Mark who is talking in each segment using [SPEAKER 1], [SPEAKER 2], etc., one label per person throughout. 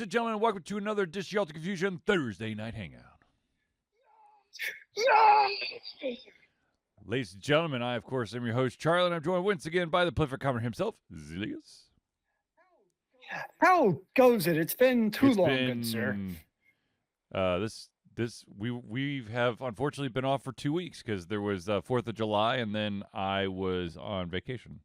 [SPEAKER 1] and gentlemen, welcome to another edition of Shelter Confusion Thursday Night Hangout. Ladies and gentlemen, I, of course, am your host, Charlie, and I'm joined once again by the prolific comer himself, Zealeus.
[SPEAKER 2] How goes it? It's been too long, good sir.
[SPEAKER 1] We have unfortunately been off for 2 weeks because there was 4th of July, and then I was on vacation.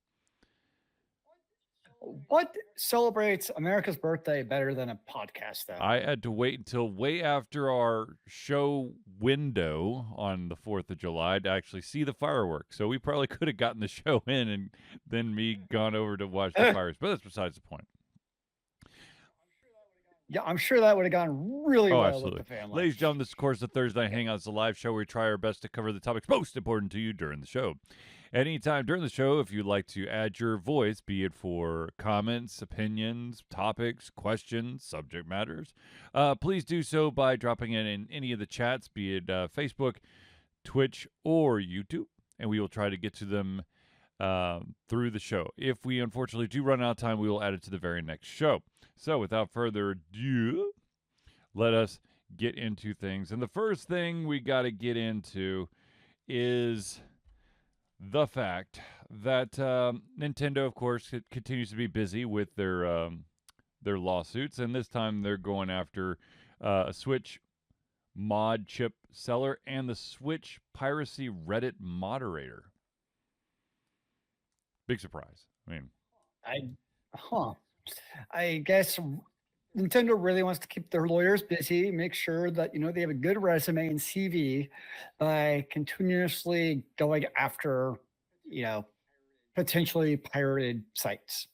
[SPEAKER 2] What celebrates America's birthday better than a podcast, though?
[SPEAKER 1] I had to wait until way after our show window on the 4th of July to actually see the fireworks. So we probably could have gotten the show in and then me gone over to watch the fires. But that's besides the point.
[SPEAKER 2] Yeah, I'm sure that would have gone really well
[SPEAKER 1] absolutely.
[SPEAKER 2] with the family.
[SPEAKER 1] Ladies and gentlemen, this is, of course, the Thursday Night Hangout. It's a live show where we try our best to cover the topics most important to you during the show. At any time during the show, if you'd like to add your voice, be it for comments, opinions, topics, questions, subject matters, please do so by dropping it in any of the chats, be it Facebook, Twitch, or YouTube, and we will try to get to them through the show. If we unfortunately do run out of time, we will add it to the very next show. So without further ado, let us get into things. And the first thing we got to get into is the fact that Nintendo, of course, continues to be busy with their lawsuits, and this time they're going after a Switch ModChip seller and the Switch piracy Reddit moderator. Big surprise.
[SPEAKER 2] I guess Nintendo really wants to keep their lawyers busy, make sure that, they have a good resume and CV by continuously going after, potentially pirated sites.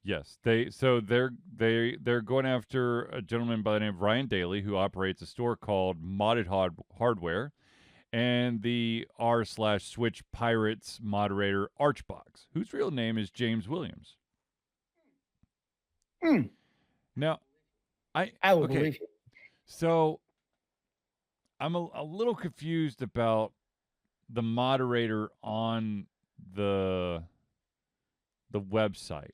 [SPEAKER 1] Yes, they're going after a gentleman by the name of Ryan Daly, who operates a store called Modded Hardware, and the r/Switch Pirates moderator Archbox, whose real name is James Williams. Now, I will believe you. So I'm a little confused about the moderator on the website,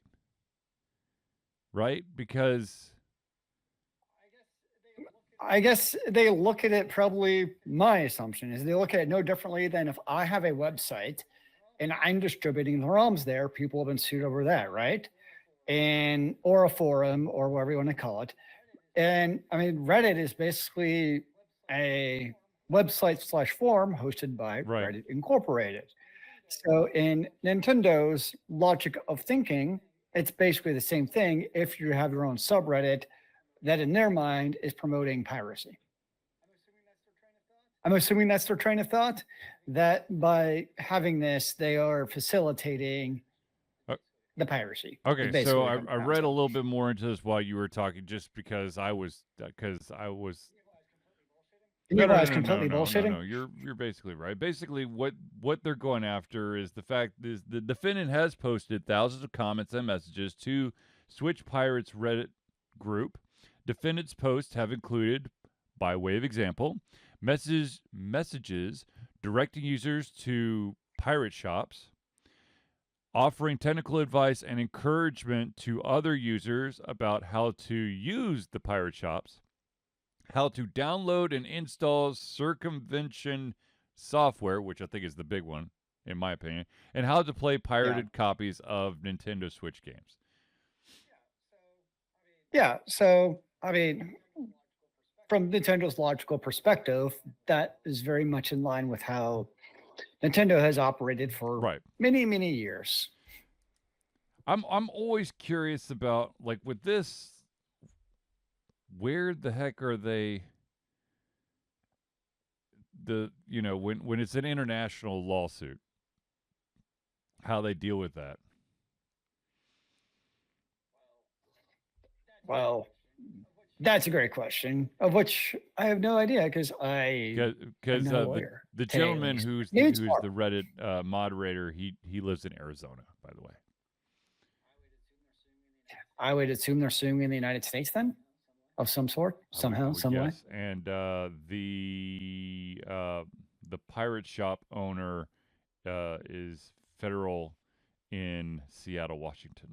[SPEAKER 1] right? Because
[SPEAKER 2] I guess they look at it, probably my assumption is they look at it no differently than if I have a website and I'm distributing the ROMs there, people have been sued over that, right? Or a forum or whatever you want to call it. And I mean, Reddit is basically a website/forum hosted by Reddit Incorporated. So in Nintendo's logic of thinking, it's basically the same thing if you have your own subreddit that in their mind is promoting piracy. I'm assuming that's their train of thought, that by having this, they are facilitating the piracy.
[SPEAKER 1] Okay, so I read a little bit more into this while you were talking, just because I was
[SPEAKER 2] You guys completely bullshitting?
[SPEAKER 1] No, you're basically right. Basically, what they're going after is the fact is the defendant has posted thousands of comments and messages to Switch Pirates Reddit group. Defendant's posts have included, by way of example, messages directing users to pirate shops, offering technical advice and encouragement to other users about how to use the pirate shops, how to download and install circumvention software, which I think is the big one, in my opinion, and how to play pirated copies of Nintendo Switch games.
[SPEAKER 2] Yeah, so, I mean, from Nintendo's logical perspective, that is very much in line with how Nintendo has operated for many, many years.
[SPEAKER 1] I'm always curious about, like, with this, where the heck are they, when it's an international lawsuit, how they deal with that?
[SPEAKER 2] Well, that's a great question, of which I have no idea, because the
[SPEAKER 1] gentleman who's the Reddit moderator, he lives in Arizona, by the way.
[SPEAKER 2] I would assume they're suing in the United States then, of some sort, somehow, some way.
[SPEAKER 1] And the pirate shop owner is federal in Seattle, Washington.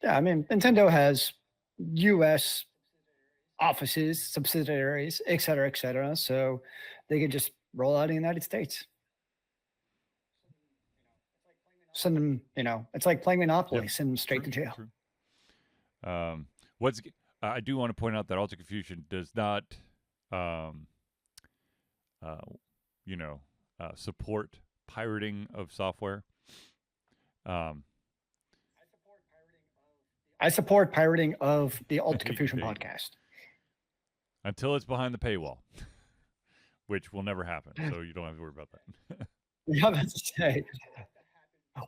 [SPEAKER 2] Yeah, I mean, Nintendo has U.S. offices, subsidiaries, et cetera, et cetera. So they could just roll out in the United States. Send them, it's like playing
[SPEAKER 1] Yep.
[SPEAKER 2] Monopoly, send them straight
[SPEAKER 1] True.
[SPEAKER 2] to jail.
[SPEAKER 1] True. What's I do want to point out that Alta Confusion does not, um, uh, support pirating of software. Um,
[SPEAKER 2] I support pirating of the Alta Confusion
[SPEAKER 1] there you go.
[SPEAKER 2] podcast.
[SPEAKER 1] Until it's behind the paywall, which will never happen. So you don't have to worry about that.
[SPEAKER 2] Yeah, that's to say.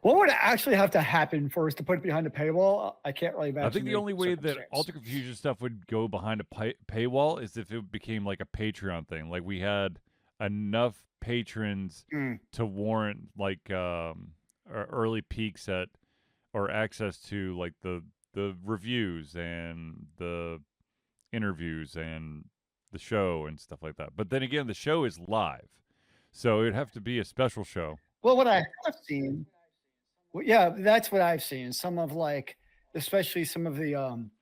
[SPEAKER 2] What would actually have to happen for us to put it behind a paywall? I can't really imagine.
[SPEAKER 1] I think the only way that Alta Confusion stuff would go behind a paywall is if it became like a Patreon thing. Like we had enough patrons to warrant like early peeks at or access to like the reviews and the interviews and the show and stuff like that. But then again, the show is live, so it'd have to be a special show.
[SPEAKER 2] Well, what I have seen, yeah, that's what I've seen. Some of especially some of the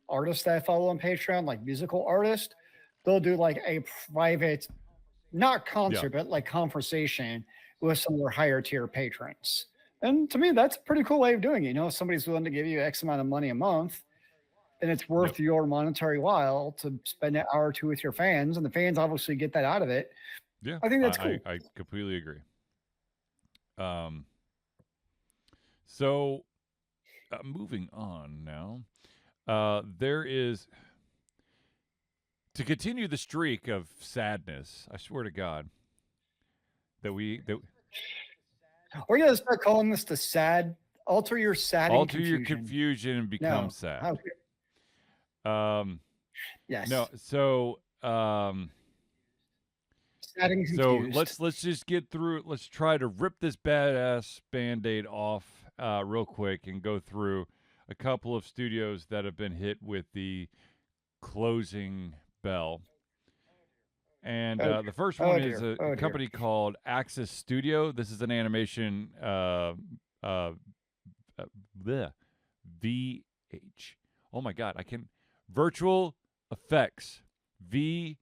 [SPEAKER 2] artists that I follow on Patreon, like musical artists, they'll do like a private, not concert, but like conversation with some of their higher tier patrons. And to me, that's a pretty cool way of doing it. If somebody's willing to give you X amount of money a month, then it's worth your monetary while to spend an hour or two with your fans, and the fans obviously get that out of it.
[SPEAKER 1] Yeah,
[SPEAKER 2] I think that's cool.
[SPEAKER 1] I completely agree. So moving on now, there is, to continue the streak of sadness, I swear to God, that we're
[SPEAKER 2] going to start calling this the sad, alter your
[SPEAKER 1] confusion and become sad.
[SPEAKER 2] Yes.
[SPEAKER 1] No, so let's just get through it. Let's try to rip this badass Band-Aid off real quick and go through a couple of studios that have been hit with the closing bell. And the first one is a company called Axis Studio. This is an animation VH. Oh my God, Virtual Effects VFX.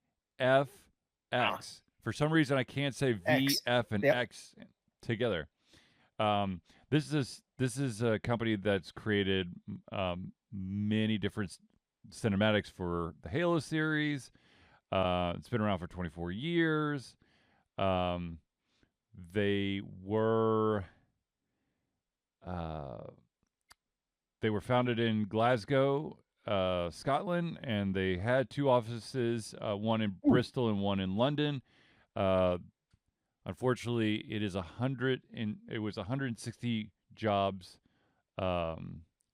[SPEAKER 1] For some reason, I can't say VF and X together. This is a company that's created many different cinematics for the Halo series. It's been around for 24 years. They were founded in Glasgow, Scotland, and they had two offices, one in Bristol and one in London. Unfortunately, it was 160 jobs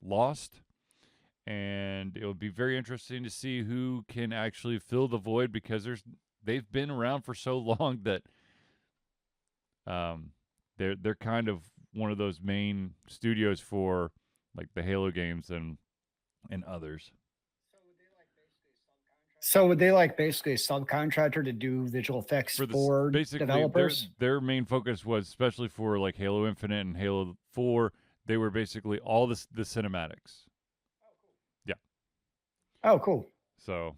[SPEAKER 1] lost, and it will be very interesting to see who can actually fill the void, because they've been around for so long that they're kind of one of those main studios for like the Halo games and others.
[SPEAKER 2] So would they basically a subcontractor to do visual effects for developers?
[SPEAKER 1] Their main focus was, especially for like Halo Infinite and Halo 4, they were basically all the cinematics. Yeah.
[SPEAKER 2] Oh, cool.
[SPEAKER 1] So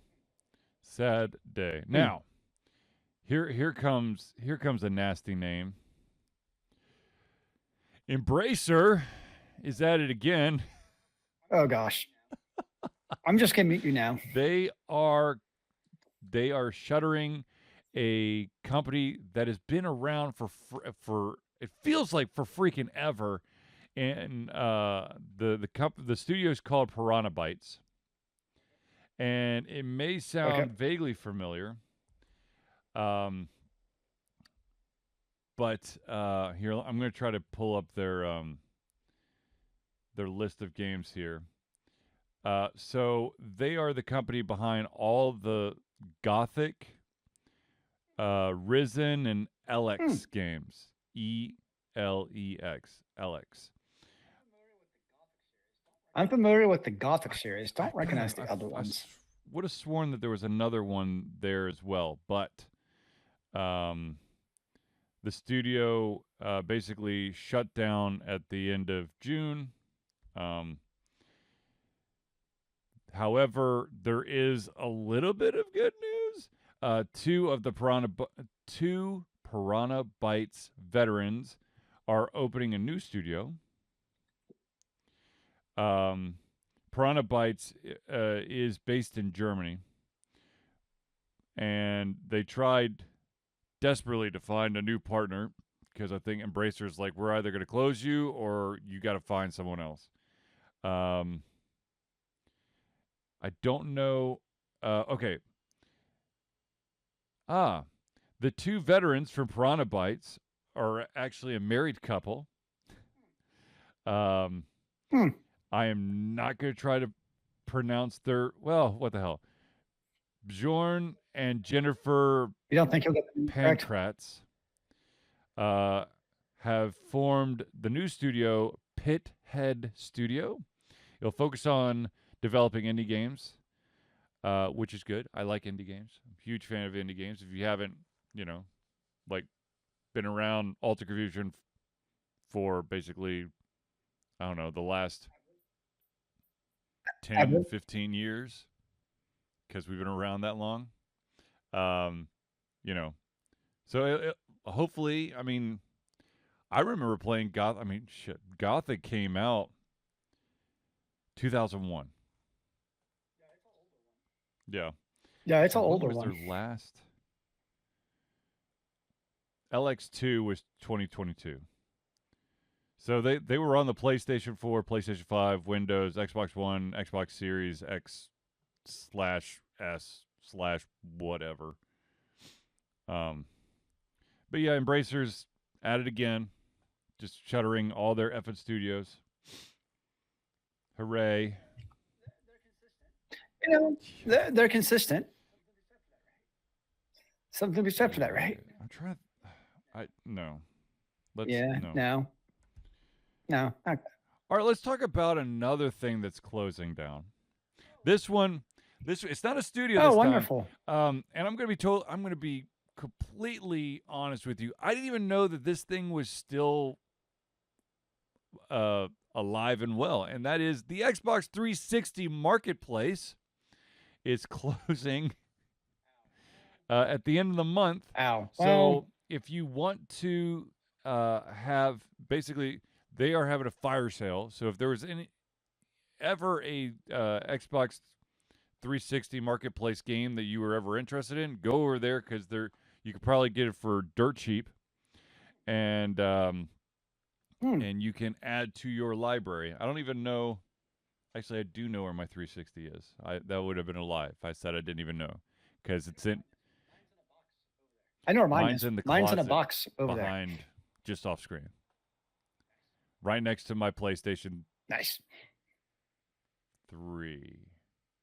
[SPEAKER 1] sad day. Now, here comes a nasty name. Embracer is at it again.
[SPEAKER 2] Oh gosh. I'm just gonna mute you now.
[SPEAKER 1] They are shuttering a company that has been around for it feels like for freaking ever, and the studio is called Piranha Bytes, and it may sound vaguely familiar, but here I'm going to try to pull up their list of games here. So they are the company behind all the Gothic, Risen, and LX games. ELEX. LX.
[SPEAKER 2] I'm familiar with the Gothic series. Don't recognize the other ones.
[SPEAKER 1] I would have sworn that there was another one there as well, but the studio basically shut down at the end of June. However, there is a little bit of good news. Two Piranha Bytes veterans are opening a new studio. Piranha Bytes is based in Germany, and they tried desperately to find a new partner because I think Embracer's like, we're either going to close you or you got to find someone else. I don't know. Okay. The two veterans from Piranha Bytes are actually a married couple. I am not going to try to pronounce their. Well, what the hell? Bjorn and Jennifer
[SPEAKER 2] You don't think you'll get the correct?
[SPEAKER 1] Pankratz have formed the new studio, Pithead Studio. It'll focus on developing indie games, which is good. I like indie games. I'm a huge fan of indie games. If you haven't, like been around Alter Confusion for basically, I don't know, the last 10, 15 years, because we've been around that long. So hopefully, I mean, I remember playing Gothic came out 2001. Yeah.
[SPEAKER 2] Yeah, it's an
[SPEAKER 1] When
[SPEAKER 2] older
[SPEAKER 1] was
[SPEAKER 2] one.
[SPEAKER 1] their last? LX2 was 2022. So they were on the PlayStation 4, PlayStation 5, Windows, Xbox One, Xbox Series X/S/whatever. But yeah, Embracers at it again, just shuttering all their effing studios. Hooray!
[SPEAKER 2] They're consistent. Something to be said for that, right?
[SPEAKER 1] I'm trying. No.
[SPEAKER 2] No. Okay.
[SPEAKER 1] All right, let's talk about another thing that's closing down. This it's not a studio this
[SPEAKER 2] time. Oh, wonderful.
[SPEAKER 1] And I'm going to be completely honest with you. I didn't even know that this thing was still alive and well, and that is the Xbox 360 marketplace is closing at the end of the month.
[SPEAKER 2] Ow.
[SPEAKER 1] So if you want to have, basically, they are having a fire sale. So if there was ever a Xbox 360 marketplace game that you were ever interested in, go over there, because you could probably get it for dirt cheap, and and you can add to your library. I don't even know. Actually, I do know where my 360 is. That would have been a lie if I said I didn't even know, because it's in.
[SPEAKER 2] I know where mine
[SPEAKER 1] Mine's
[SPEAKER 2] is.
[SPEAKER 1] in the
[SPEAKER 2] Mine's in a
[SPEAKER 1] closet
[SPEAKER 2] box over
[SPEAKER 1] behind, just off screen, right next to my PlayStation.
[SPEAKER 2] Nice.
[SPEAKER 1] 3,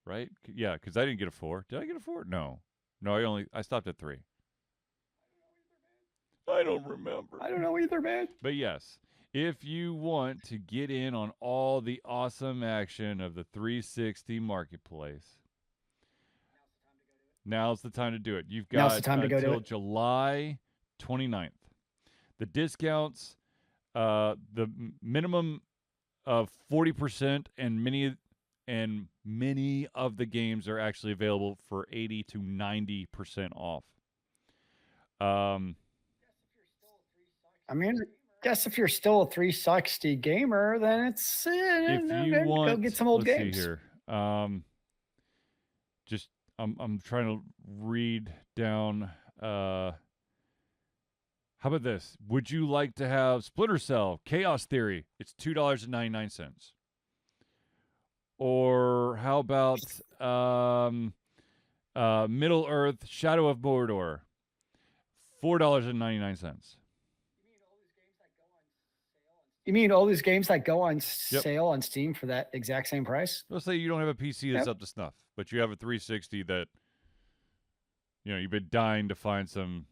[SPEAKER 1] right? Yeah, because I didn't get a 4. Did I get a 4? No, I stopped at 3. I don't remember.
[SPEAKER 2] I don't know either, man.
[SPEAKER 1] But yes, if you want to get in on all the awesome action of the 360 marketplace, now's the time to do it. You've got until July 29th. The discounts, the minimum of 40%, and many of the games are actually available for 80 to 90% off.
[SPEAKER 2] I mean, I guess if you're still a 360 gamer, then it's
[SPEAKER 1] if you want,
[SPEAKER 2] go get some old games.
[SPEAKER 1] See here. Just I'm trying to read down. How about this? Would you like to have Splinter Cell Chaos Theory? It's $2.99. Or how about Middle Earth Shadow of Mordor? $4.99.
[SPEAKER 2] You mean all these games that go on sale on Steam for that exact same price?
[SPEAKER 1] Let's say you don't have a PC that's up to snuff, but you have a 360 that, you've been dying to find some.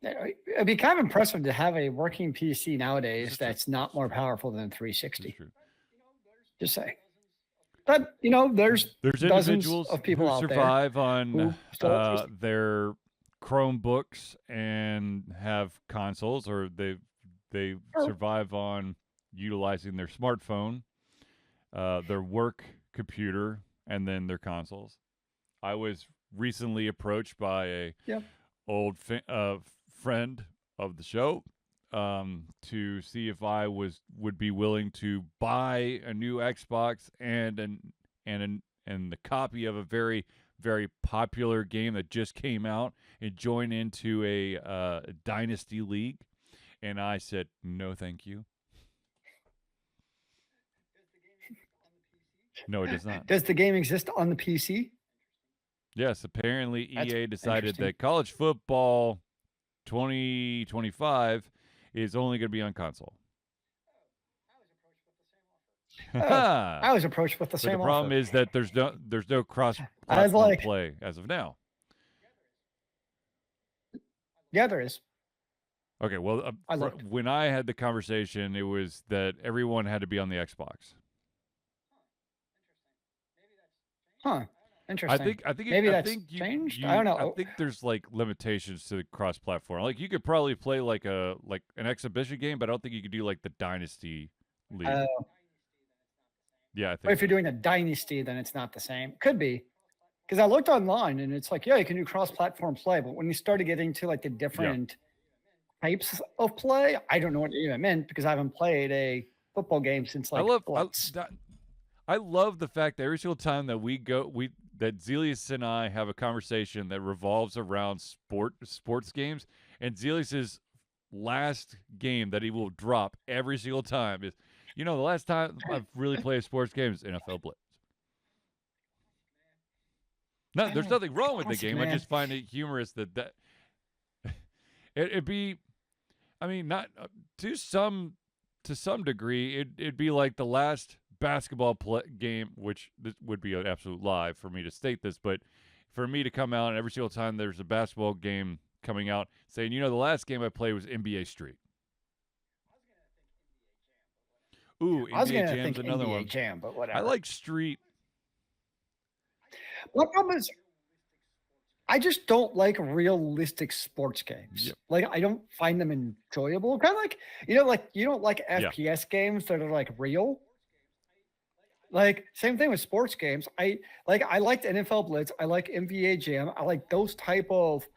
[SPEAKER 2] It'd be kind of impressive to have a working PC nowadays that's not more powerful than 360. Just say. But, there's
[SPEAKER 1] individuals
[SPEAKER 2] of people
[SPEAKER 1] who survive on their Chromebooks and have consoles, or they survive on utilizing their smartphone their work computer and then their consoles. I was recently approached by a old friend of the show to see if I would be willing to buy a new Xbox and the copy of a very very popular game that just came out and join into a dynasty league. And I said no, thank you. No, it does not.
[SPEAKER 2] Does the game exist on the PC?
[SPEAKER 1] Yes, apparently
[SPEAKER 2] That's
[SPEAKER 1] EA decided
[SPEAKER 2] interesting.
[SPEAKER 1] that college football 2025 is only going to be on console.
[SPEAKER 2] I was approached with the
[SPEAKER 1] But
[SPEAKER 2] same
[SPEAKER 1] the problem
[SPEAKER 2] offer.
[SPEAKER 1] is that there's no cross-platform play as of now.
[SPEAKER 2] Yeah, there is.
[SPEAKER 1] Okay, well, when I had the conversation, it was that everyone had to be on the Xbox.
[SPEAKER 2] Huh. Interesting.
[SPEAKER 1] I think
[SPEAKER 2] changed. I don't know.
[SPEAKER 1] I think there's like limitations to the cross-platform. Like you could probably play like an exhibition game, but I don't think you could do like the Dynasty League. Yeah, I think.
[SPEAKER 2] If you're doing a Dynasty, then it's not the same. Could be, because I looked online and it's like, yeah, you can do cross-platform play, but when you started getting to like the different types of play, I don't know what it even meant because I haven't played a football game since like
[SPEAKER 1] I love the fact that every single time that that Zealeus and I have a conversation that revolves around sports games, and Zealeus's last game that he will drop every single time is, the last time I've really played a sports game is NFL Blitz. No, there's nothing wrong with the game. I just find it humorous that it'd be, I mean, not to some degree, it'd be like the last basketball game, which this would be an absolute lie for me to state this, but for me to come out and every single time there's a basketball game coming out saying, the last game I played was NBA Street. Ooh, NBA Jam's another one.
[SPEAKER 2] Jam, but whatever.
[SPEAKER 1] I like Street.
[SPEAKER 2] My problem is I just don't like realistic sports games.
[SPEAKER 1] Yep.
[SPEAKER 2] Like I don't find them enjoyable. Kind of like, you don't like FPS games that are like real. Like same thing with sports games. I liked NFL Blitz. I like NBA Jam. I like those type of,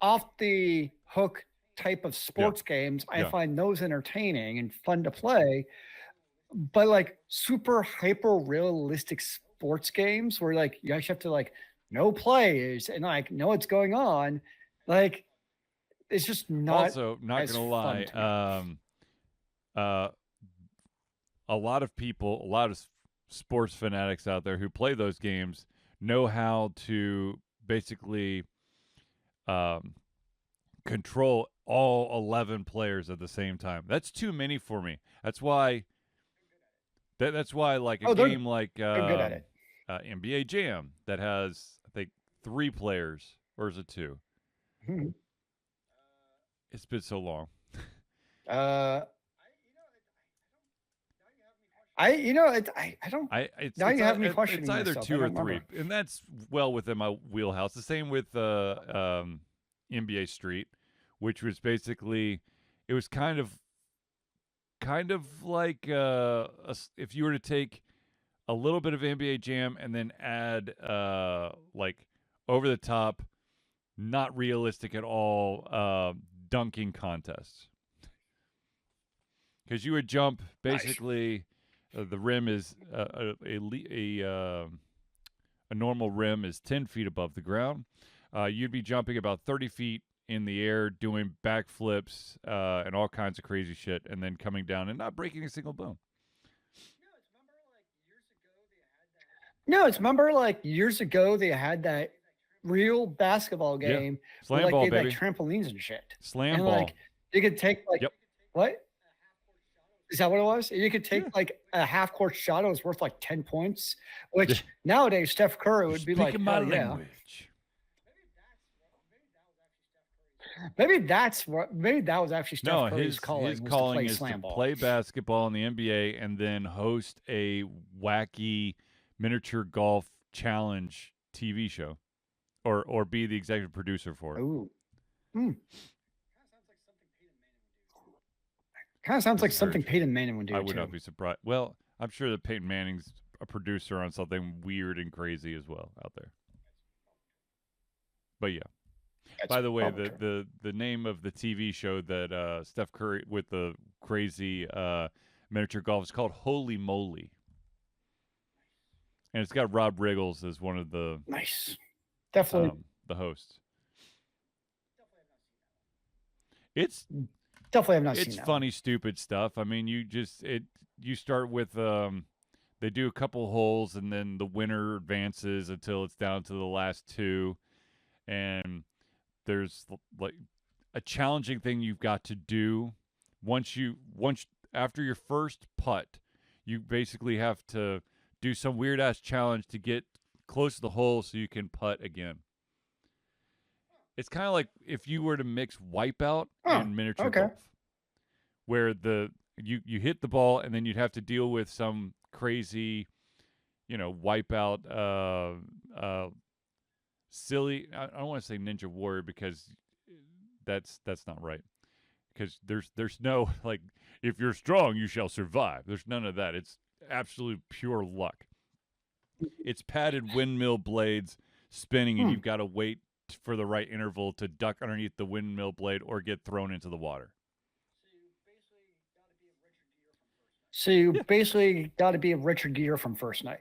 [SPEAKER 2] off the hook type of sports games. I find those entertaining and fun to play. But like super hyper realistic sports games where like you actually have to like know plays and like know what's going on, like it's just not.
[SPEAKER 1] Also, not gonna lie, a lot of people, a lot of sports fanatics out there who play those games know how to basically control all 11 players at the same time. That's too many for me. That's why like a game like
[SPEAKER 2] they're good at it.
[SPEAKER 1] NBA Jam that has, I think, 3 players, or is it 2? It's been so long.
[SPEAKER 2] I don't. Now you have me questioning.
[SPEAKER 1] It's either
[SPEAKER 2] myself.
[SPEAKER 1] 2 or 3, and that's well within my wheelhouse. The same with NBA Street, which was basically, it was kind of like if you were to take a little bit of NBA Jam and then add like over the top, not realistic at all, dunking contests. Because you would jump basically. Nice. The rim is a normal rim is 10 feet above the ground. You'd be jumping about 30 feet in the air, doing backflips and all kinds of crazy shit, and then coming down and not breaking a single bone.
[SPEAKER 2] No, it's remember like years ago they had that real basketball game.
[SPEAKER 1] Slam
[SPEAKER 2] where, like,
[SPEAKER 1] ball,
[SPEAKER 2] they had,
[SPEAKER 1] baby.
[SPEAKER 2] Like trampolines and shit.
[SPEAKER 1] Slam
[SPEAKER 2] and,
[SPEAKER 1] ball.
[SPEAKER 2] Like you could take like what? Is that what it was? You could take like a half court shot. It was worth like 10 points, which nowadays Steph Curry would be like,
[SPEAKER 1] my language.
[SPEAKER 2] Maybe that was actually Steph Curry's
[SPEAKER 1] his
[SPEAKER 2] calling.
[SPEAKER 1] His calling is
[SPEAKER 2] to
[SPEAKER 1] play basketball in the NBA and then host a wacky miniature golf challenge TV show, or be the executive producer for it.
[SPEAKER 2] Ooh. Kind of sounds like something Peyton Manning would do.
[SPEAKER 1] I would not be surprised. Well, I'm sure that Peyton Manning's a producer on something weird and crazy as well out there. But yeah.
[SPEAKER 2] That's
[SPEAKER 1] By the way,
[SPEAKER 2] probably true.
[SPEAKER 1] the name of the TV show that Steph Curry with the crazy miniature golf is called Holy Moly, and it's got Rob Riggles as one of
[SPEAKER 2] Nice. Definitely.
[SPEAKER 1] the hosts. It's
[SPEAKER 2] Definitely have not seen
[SPEAKER 1] it's
[SPEAKER 2] that
[SPEAKER 1] funny, stupid stuff. I mean, you start with they do a couple holes and then the winner advances until it's down to the last two, and there's like a challenging thing you've got to do once after your first putt, you basically have to do some weird ass challenge to get close to the hole so you can putt again. It's kind of like if you were to mix Wipeout and miniature golf, where you hit the ball and then you'd have to deal with some crazy, Wipeout, silly. I don't want to say Ninja Warrior because that's not right. Because there's no like, if you're strong you shall survive. There's none of that. It's absolute pure luck. It's padded windmill blades spinning, and you've got to wait for the right interval to duck underneath the windmill blade or get thrown into the water.
[SPEAKER 2] So you basically got to be a Richard Gere from First Night.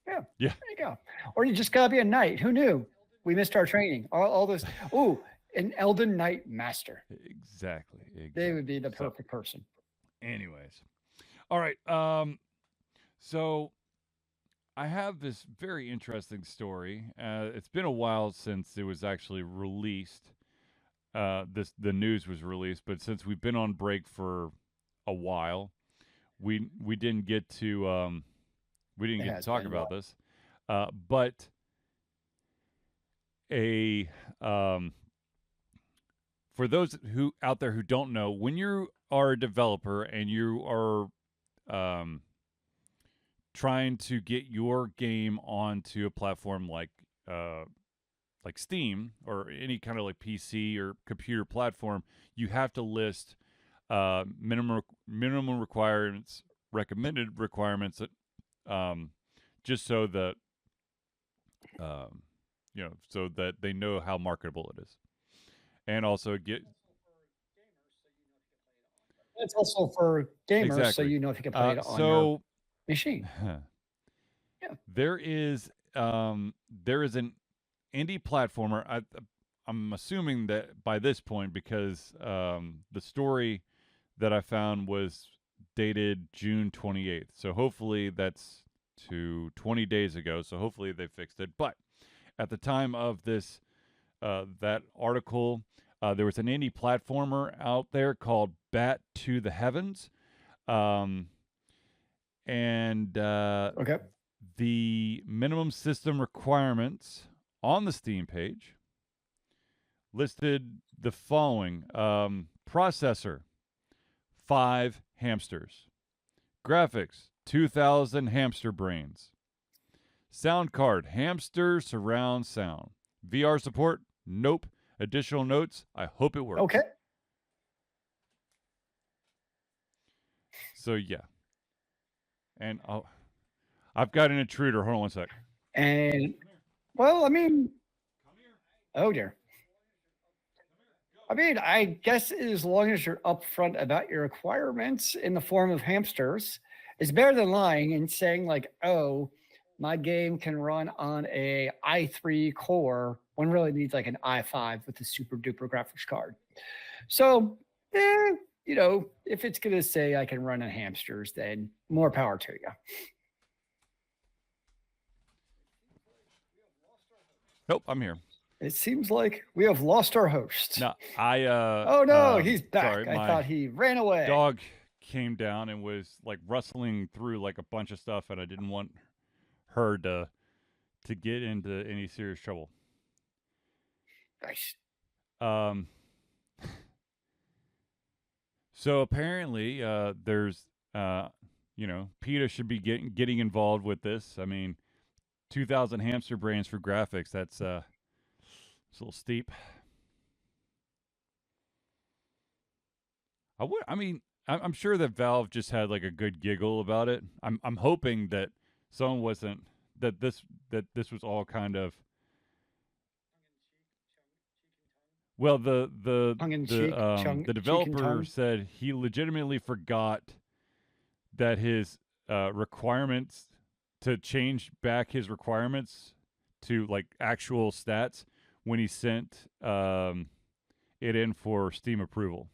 [SPEAKER 2] Yeah.
[SPEAKER 1] Yeah.
[SPEAKER 2] There you go. Or you just got to be a knight. Who knew? We missed our training. All this. Ooh, an Elden Knight Master.
[SPEAKER 1] Exactly.
[SPEAKER 2] They would be the perfect person.
[SPEAKER 1] Anyways. All right. So I have this very interesting story. It's been a while since it was actually released. The news was released, but since we've been on break for a while, we didn't get to talk about this. But for those who out there who don't know, when you are a developer and you are trying to get your game onto a platform like Steam or any kind of like PC or computer platform, you have to list minimum requirements, recommended requirements, just so that so that they know how marketable it is, and also get.
[SPEAKER 2] It's also for gamers,
[SPEAKER 1] exactly.
[SPEAKER 2] so you know if you can play it on your machine.
[SPEAKER 1] Yeah. There is an indie platformer. I'm assuming that by this point, because the story that I found was dated June 28th. So hopefully that's to 20 days ago. So hopefully they fixed it. But at the time of this, that article, there was an indie platformer out there called Bat to the Heavens.
[SPEAKER 2] Okay.
[SPEAKER 1] The minimum system requirements on the Steam page listed the following: processor, 5 hamsters; graphics, 2,000 hamster brains; sound card, hamster surround sound; VR support, nope; additional notes, I hope it works.
[SPEAKER 2] Okay.
[SPEAKER 1] So yeah, and I've got an intruder. Hold on one sec.
[SPEAKER 2] And well, I mean, oh dear. I mean, I guess as long as you're upfront about your requirements in the form of hamsters, it's better than lying and saying like, "Oh, my game can run on a i3 core," when really needs like an i5 with a super duper graphics card. So, if it's gonna say I can run on hamsters, then more power to you.
[SPEAKER 1] Nope, I'm here.
[SPEAKER 2] It seems like we have lost our host.
[SPEAKER 1] No,
[SPEAKER 2] oh no, he's back.
[SPEAKER 1] Sorry,
[SPEAKER 2] I thought he ran away.
[SPEAKER 1] Dog came down and was like rustling through like a bunch of stuff, and I didn't want her to get into any serious trouble.
[SPEAKER 2] Nice.
[SPEAKER 1] So apparently, there's PETA should be getting involved with this. I mean, 2,000 hamster brains for graphics. That's it's a little steep. I'm sure that Valve just had like a good giggle about it. I'm hoping that someone wasn't that this was all kind of well
[SPEAKER 2] Tongue in cheek,
[SPEAKER 1] the
[SPEAKER 2] cheek and
[SPEAKER 1] developer
[SPEAKER 2] tongue.
[SPEAKER 1] said he legitimately forgot that his requirements to change back his requirements to like actual stats when he sent it in for Steam approval.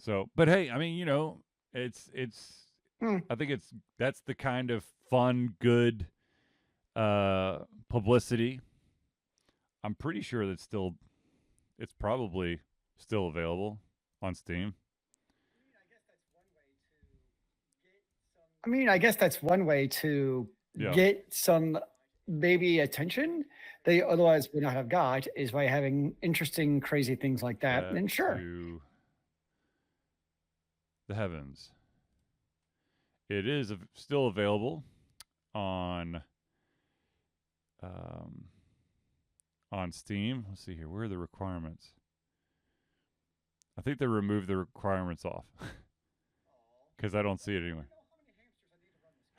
[SPEAKER 1] So, but hey, I mean, you know, it's I think that's the kind of fun, good publicity. I'm pretty sure it's probably still available on Steam.
[SPEAKER 2] I mean, I guess that's one way to
[SPEAKER 1] Yeah.
[SPEAKER 2] get some maybe attention they otherwise would not have got is by having interesting, crazy things like that. And sure.
[SPEAKER 1] To the heavens. It is still available on Steam. Let's see here. Where are the requirements? I think they removed the requirements off because I don't see it anywhere.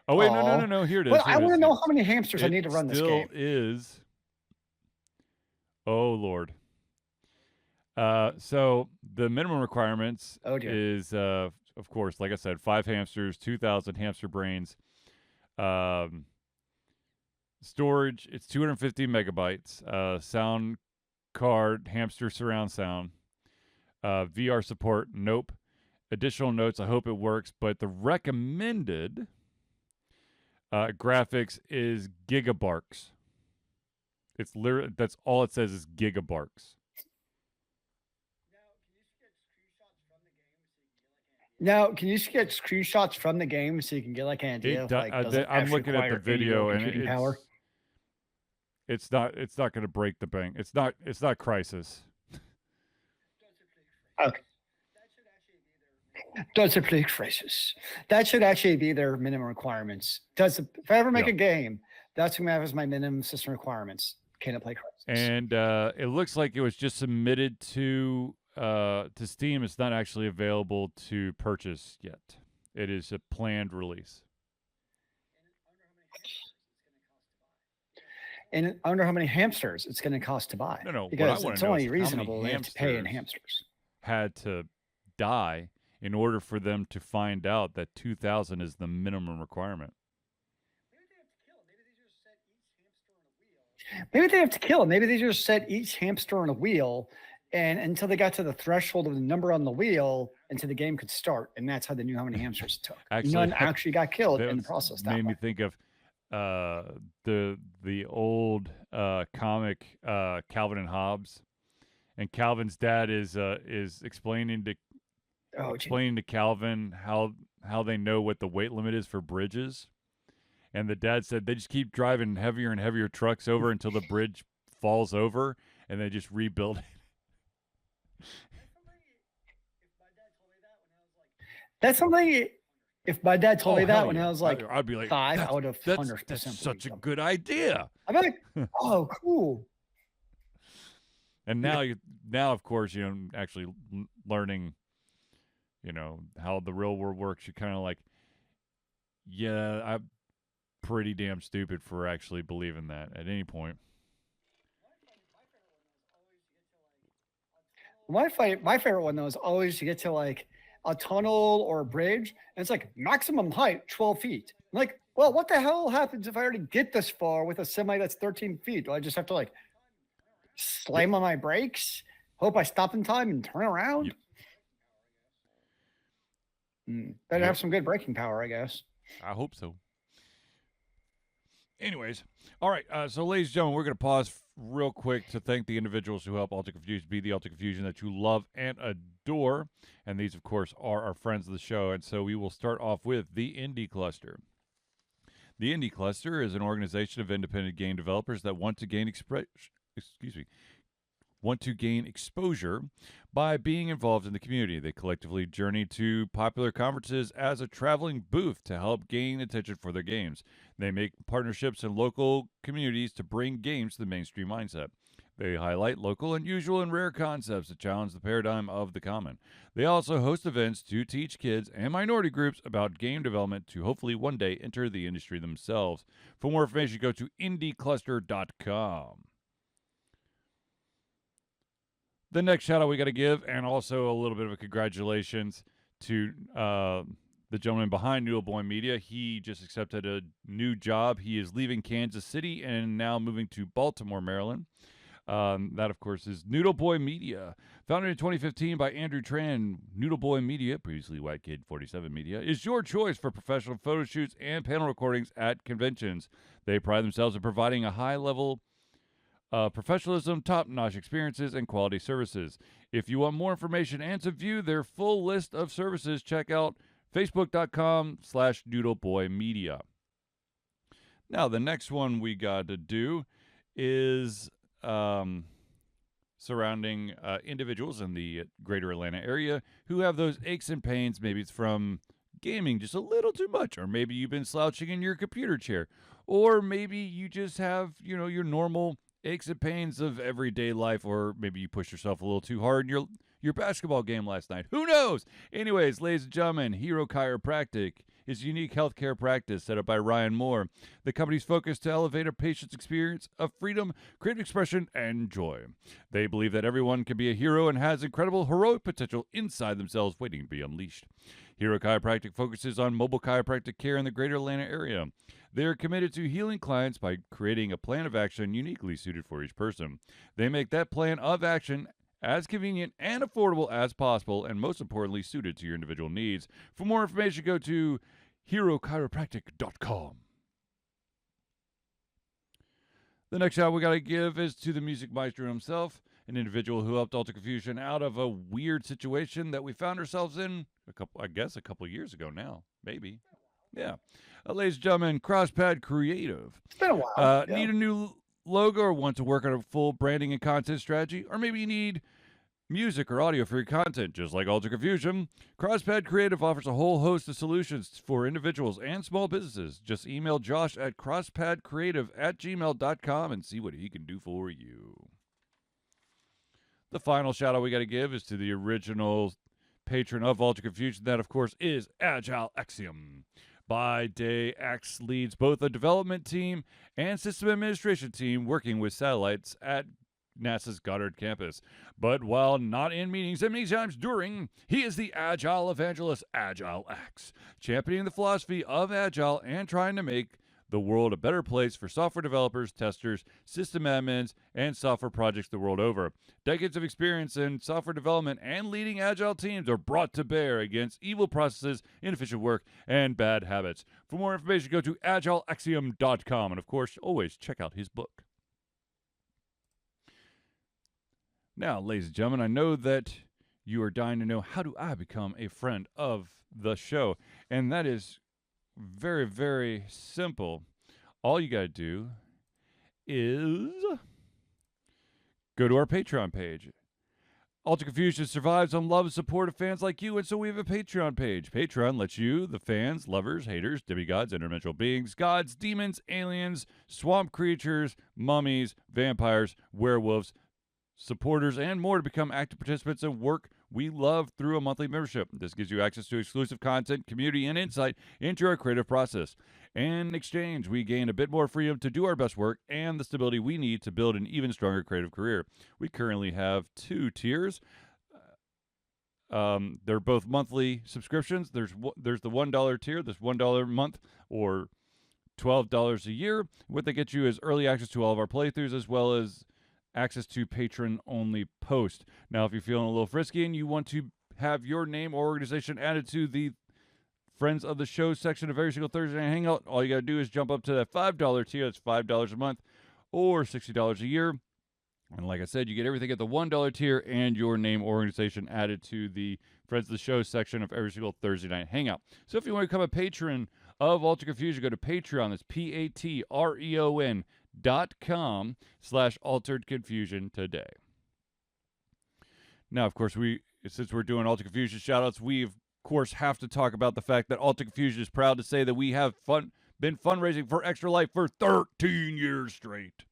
[SPEAKER 1] Oh wait, no. Here it is.
[SPEAKER 2] Well,
[SPEAKER 1] Here
[SPEAKER 2] I want to know how many hamsters I need to run this game.
[SPEAKER 1] It still is. Oh Lord. So the minimum requirements is, of course, like I said, 5 hamsters, 2,000 hamster brains. Storage, it's 250 megabytes. Sound card, hamster surround sound. VR support, nope. Additional notes, I hope it works, but the recommended graphics is gigabarks. It's literally, that's all it says is gigabarks.
[SPEAKER 2] Now, can you get screenshots from the game so you can get like an idea of like
[SPEAKER 1] I'm looking at the video and it's not going to break the bank. It's not Crisis.
[SPEAKER 2] Okay. Does it play Crisis? That should actually be their minimum requirements. If I ever make a game, that's going to have as my minimum system requirements. Can it play Crisis?
[SPEAKER 1] And it looks like it was just submitted to Steam. It's not actually available to purchase yet. It is a planned release.
[SPEAKER 2] And I wonder how many hamsters it's going to cost to buy.
[SPEAKER 1] No,
[SPEAKER 2] because it's only reasonable to pay in hamsters.
[SPEAKER 1] Had to die in order for them to find out that 2,000 is the minimum requirement.
[SPEAKER 2] Maybe they have to kill. Maybe they just set each hamster on a wheel, and until they got to the threshold of the number on the wheel, until the game could start, and that's how they knew how many hamsters it took.
[SPEAKER 1] Actually,
[SPEAKER 2] none actually got killed in the process.
[SPEAKER 1] Made me think of the old comic Calvin and Hobbes, and Calvin's dad is explaining to Calvin how they know what the weight limit is for bridges. And the dad said they just keep driving heavier and heavier trucks over until the bridge falls over, and they just rebuild it.
[SPEAKER 2] That's something. If my dad told me that when I was like,
[SPEAKER 1] I'd be like
[SPEAKER 2] 5, I would have 100%.
[SPEAKER 1] That's such a good idea.
[SPEAKER 2] I'd be like, oh, cool.
[SPEAKER 1] And now, of course, actually learning, how the real world works. You're kind of like, yeah, I'm pretty damn stupid for actually believing that at any point.
[SPEAKER 2] My favorite one though is always to get to like a tunnel or a bridge, and it's like maximum height 12 feet. I'm like, well, what the hell happens if I already get this far with a semi that's 13 feet? Do I just have to like slam on my brakes, hope I stop in time, and turn around? Better have some good braking power, I guess.
[SPEAKER 1] I hope so. Anyways, all right. So, ladies and gentlemen, we're going to pause real quick to thank the individuals who help Alta Confusion be the Alta Confusion that you love and adore. And these, of course, are our friends of the show. And so we will start off with the Indie Cluster. The Indie Cluster is an organization of independent game developers that want to gain exposure by being involved in the community. They collectively journey to popular conferences as a traveling booth to help gain attention for their games. They make partnerships in local communities to bring games to the mainstream mindset. They highlight local, unusual, and rare concepts that challenge the paradigm of the common. They also host events to teach kids and minority groups about game development to hopefully one day enter the industry themselves. For more information, go to indiecluster.com. The next shout out we got to give, and also a little bit of a congratulations to the gentleman behind Noodle Boy Media. He just accepted a new job. He is leaving Kansas City and now moving to Baltimore, Maryland. That, of course, is Noodle Boy Media. Founded in 2015 by Andrew Tran, Noodle Boy Media, previously White Kid 47 Media, is your choice for professional photo shoots and panel recordings at conventions. They pride themselves in providing a high level professionalism, top-notch experiences, and quality services. If you want more information and to view their full list of services, check out facebook.com/noodleboymedia. Now, the next one we got to do is surrounding individuals in the greater Atlanta area who have those aches and pains. Maybe it's from gaming just a little too much, or maybe you've been slouching in your computer chair, or maybe you just have, your normal aches and pains of everyday life, or maybe you pushed yourself a little too hard in your basketball game last night. Who knows? Anyways, ladies and gentlemen, Hero Chiropractic is a unique healthcare practice set up by Ryan Moore. The company's focus to elevate a patient's experience of freedom, creative expression, and joy. They believe that everyone can be a hero and has incredible heroic potential inside themselves waiting to be unleashed. Hero Chiropractic focuses on mobile chiropractic care in the greater Atlanta area. They are committed to healing clients by creating a plan of action uniquely suited for each person. They make that plan of action as convenient and affordable as possible, and most importantly, suited to your individual needs. For more information, go to herochiropractic.com. The next shout we got to give is to the music maestro himself, an individual who helped Alter Confusion out of a weird situation that we found ourselves in a couple years ago now, maybe. Yeah. Ladies and gentlemen, CrossPad Creative.
[SPEAKER 2] It's been a while. Yeah.
[SPEAKER 1] Need a new logo or want to work on a full branding and content strategy? Or maybe you need music or audio for your content, just like Alter Confusion. CrossPad Creative offers a whole host of solutions for individuals and small businesses. Just email Josh at crosspadcreative@gmail.com and see what he can do for you. The final shout out we got to give is to the original patron of Alter Confusion. That, of course, is Agile Axiom. By day, Axe leads both a development team and system administration team working with satellites at NASA's Goddard campus. But while not in meetings and many times during, he is the Agile evangelist, Agile Axe, championing the philosophy of Agile and trying to make the world a better place for software developers, testers, system admins, and software projects the world over. Decades of experience in software development and leading Agile teams are brought to bear against evil processes, inefficient work, and bad habits. For more information, go to agileaxiom.com. And of course, always check out his book. Now, ladies and gentlemen, I know that you are dying to know, how do I become a friend of the show? And that is very, very simple. All you got to do is go to our Patreon page. Alter Confusion survives on love and support of fans like you, and so we have a Patreon page. Patreon lets you, the fans, lovers, haters, demigods, interdimensional beings, gods, demons, aliens, swamp creatures, mummies, vampires, werewolves, supporters, and more to become active participants in work we love through a monthly membership. This gives you access to exclusive content, community, and insight into our creative process. And in exchange, we gain a bit more freedom to do our best work and the stability we need to build an even stronger creative career. We currently have 2 tiers. They're both monthly subscriptions. There's the $1 tier, this $1 a month, or $12 a year. What they get you is early access to all of our playthroughs, as well as access to patron-only posts. Now, if you're feeling a little frisky and you want to have your name or organization added to the Friends of the Show section of every single Thursday Night Hangout, all you got to do is jump up to that $5 tier. That's $5 a month or $60 a year. And like I said, you get everything at the $1 tier and your name or organization added to the Friends of the Show section of every single Thursday Night Hangout. So if you want to become a patron of Alter Confusion, go to Patreon. That's patreon.com/altered confusion today. Now, of course, since we're doing Alter Confusion shoutouts, we of course have to talk about the fact that Alter Confusion is proud to say that we have been fundraising for Extra Life for 13 years straight.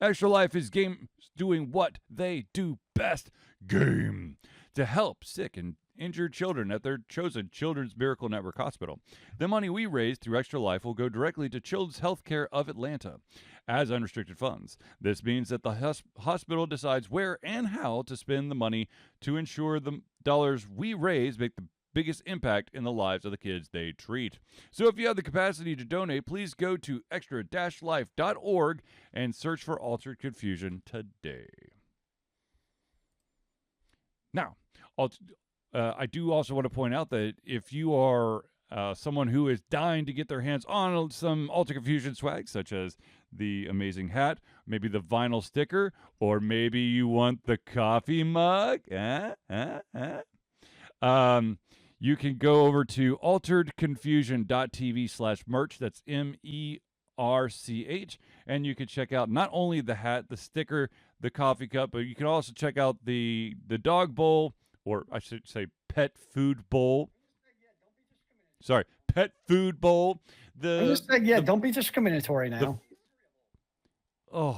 [SPEAKER 1] Extra Life is game doing what they do best, game, to help sick and injured children at their chosen Children's Miracle Network hospital. The money we raise through Extra Life will go directly to Children's Healthcare of Atlanta as unrestricted funds. This means that the hospital decides where and how to spend the money to ensure the dollars we raise make the biggest impact in the lives of the kids they treat. So if you have the capacity to donate, please go to extra-life.org and search for Altered Confusion today. Now, I do also want to point out that if you are someone who is dying to get their hands on some Altered Confusion swag, such as the amazing hat, maybe the vinyl sticker, or maybe you want the coffee mug, you can go over to alteredconfusion.tv/merch. That's MERCH. And you can check out not only the hat, the sticker, the coffee cup, but you can also check out the dog bowl, or I should say pet food bowl. Sorry, pet food bowl.
[SPEAKER 2] Don't be discriminatory now.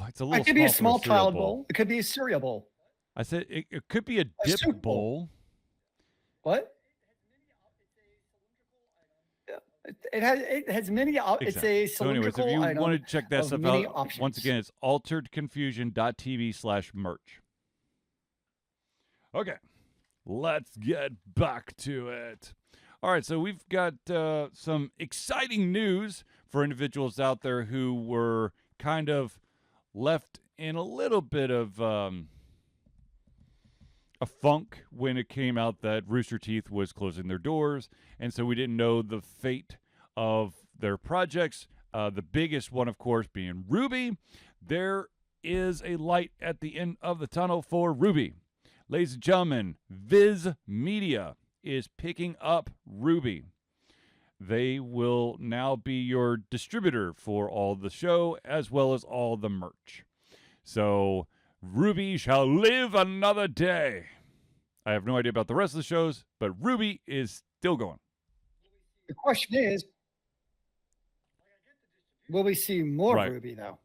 [SPEAKER 1] It's a little.
[SPEAKER 2] It could be a small child
[SPEAKER 1] bowl.
[SPEAKER 2] bowl. It could be a cereal bowl.
[SPEAKER 1] I said it could be a dip bowl.
[SPEAKER 2] What? It has many.
[SPEAKER 1] Exactly.
[SPEAKER 2] It's a cylindrical.
[SPEAKER 1] So anyways, if you want to check that stuff out,
[SPEAKER 2] options.
[SPEAKER 1] once again, it's alteredconfusion.tv/merch. Okay, let's get back to it. All right, so we've got some exciting news for individuals out there who were kind of left in a little bit of a funk when it came out that Rooster Teeth was closing their doors, and so we didn't know the fate of their projects. The biggest one, of course, being RWBY. There is a light at the end of the tunnel for RWBY. Ladies and gentlemen, Viz Media is picking up RWBY. They will now be your distributor for all the show as well as all the merch. So RWBY shall live another day. I have no idea about the rest of the shows, but RWBY is still going.
[SPEAKER 2] The question is, will we see more RWBY though?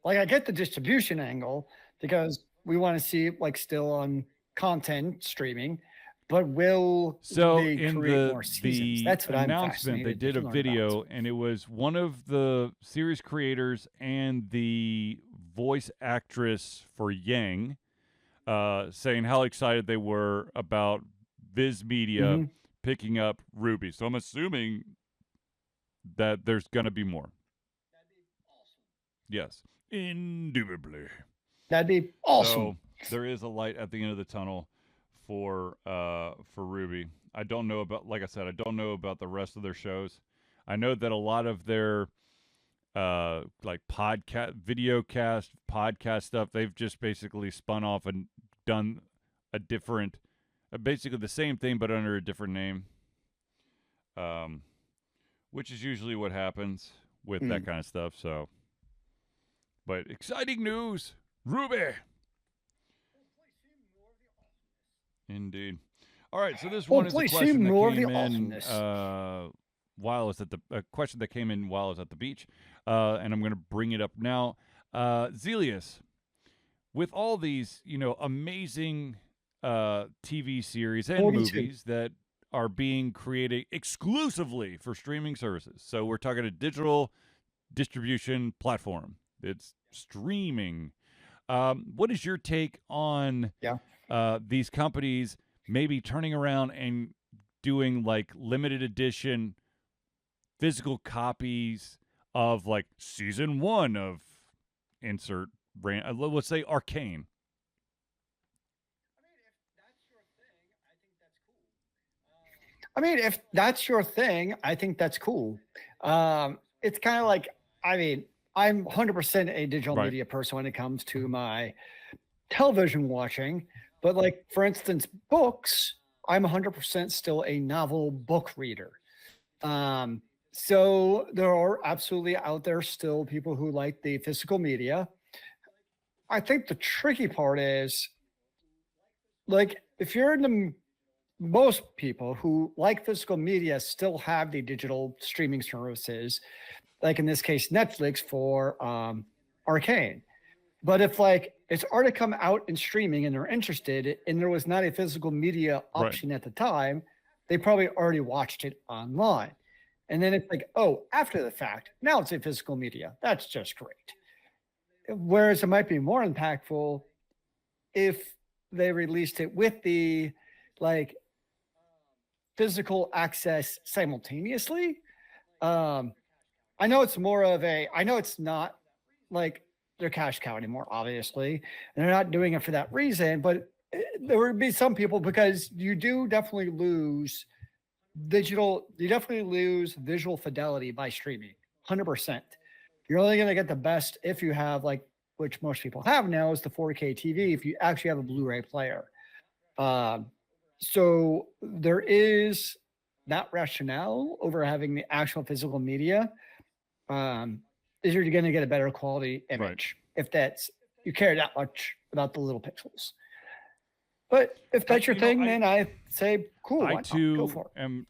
[SPEAKER 2] Like, I get the distribution angle because we want to see still on content streaming, but will they create more seasons? That's what
[SPEAKER 1] announcement, they did a video, and it was one of the series creators and the voice actress for Yang saying how excited they were about Viz Media picking up RWBY. So I'm assuming that there's going to be more.
[SPEAKER 2] That'd be awesome.
[SPEAKER 1] Yes, indubitably.
[SPEAKER 2] That'd be awesome.
[SPEAKER 1] So there is a light at the end of the tunnel for RWBY. I don't know about, like I said, I don't know about the rest of their shows. I know that a lot of their podcast, podcast stuff, they've just basically spun off and done a different, basically the same thing but under a different name, which is usually what happens with that kind of stuff. So, but exciting news, RWBY. Indeed. All right, so this one is a question that came in while I was at the question that came in while I was at the beach, and I'm going to bring it up now. Zealeus, with all these amazing TV series and movies that are being created exclusively for streaming services, so we're talking a digital distribution platform. It's streaming. What is your take on these companies maybe turning around and doing limited edition physical copies of season 1 of insert brand, let's say Arcane?
[SPEAKER 2] I mean, if that's your thing, I think that's cool. It's kind of like, I'm 100% a digital media person when it comes to my television watching. But for instance, books, I'm 100% still a novel book reader. So there are absolutely out there still people who like the physical media. I think the tricky part is, if you're in the, most people who like physical media still have the digital streaming services, like in this case, Netflix for Arcane. But if like it's already come out in streaming and they're interested and there was not a physical media option at the time, they probably already watched it online. And then it's like, oh, after the fact, now it's a physical media. That's just great. Whereas it might be more impactful if they released it with the like physical access simultaneously. I know it's more of a, I know it's not like their cash cow anymore, obviously, and they're not doing it for that reason, but there would be some people because you do definitely lose you definitely lose visual fidelity by streaming 100%. You're only going to get the best if you have like, which most people have now is the 4K TV, if you actually have a Blu-ray player. So there is that rationale over having the actual physical media. Is you're going to get a better quality image if that's you care that much about the little pixels. But if that's your thing, then I say cool.
[SPEAKER 1] I too
[SPEAKER 2] go for it.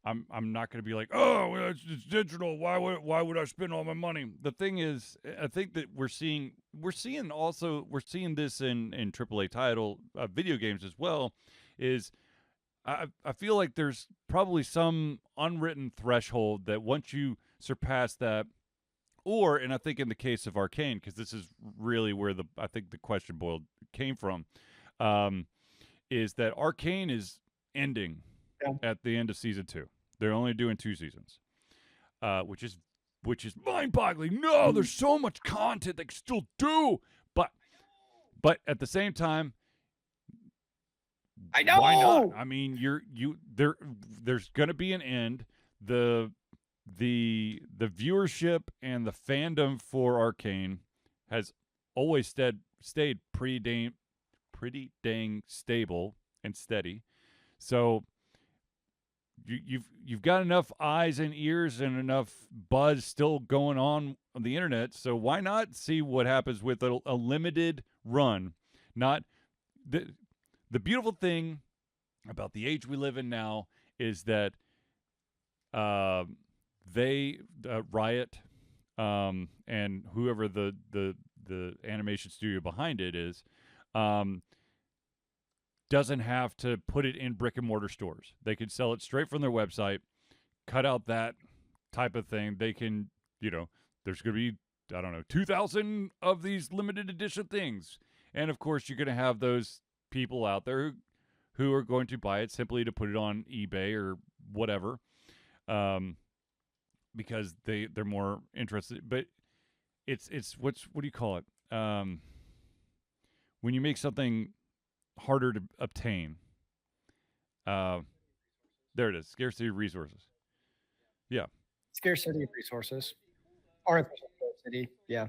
[SPEAKER 1] I'm not going to be like, oh, well, it's digital. Why would I spend all my money? The thing is, I think that we're seeing this in AAA title video games as well. Is I feel like there's probably some unwritten threshold that once you surpass that, and I think in the case of Arcane, because this is really where I think the question came from, is that Arcane is ending at the end of season 2. They're only doing 2 seasons, which is mind-boggling. No, there's so much content they can still do, but at the same time,
[SPEAKER 2] I know.
[SPEAKER 1] Why not? I mean, there's going to be an end. The viewership and the fandom for Arcane has always stayed pretty dang stable and steady. So you've got enough eyes and ears and enough buzz still going on the internet. So why not see what happens with a limited run? Not the beautiful thing about the age we live in now is that Riot and whoever the animation studio behind it is doesn't have to put it in brick and mortar stores. They can sell it straight from their website, cut out that type of thing. They can, there's going to be, 2,000 of these limited edition things. And of course, you're going to have those people out there who are going to buy it simply to put it on eBay or whatever, because they're more interested. But it's what do you call it? When you make something harder to obtain, there it is. Scarcity of resources. Yeah.
[SPEAKER 2] Scarcity of resources. Artificial scarcity. Yeah.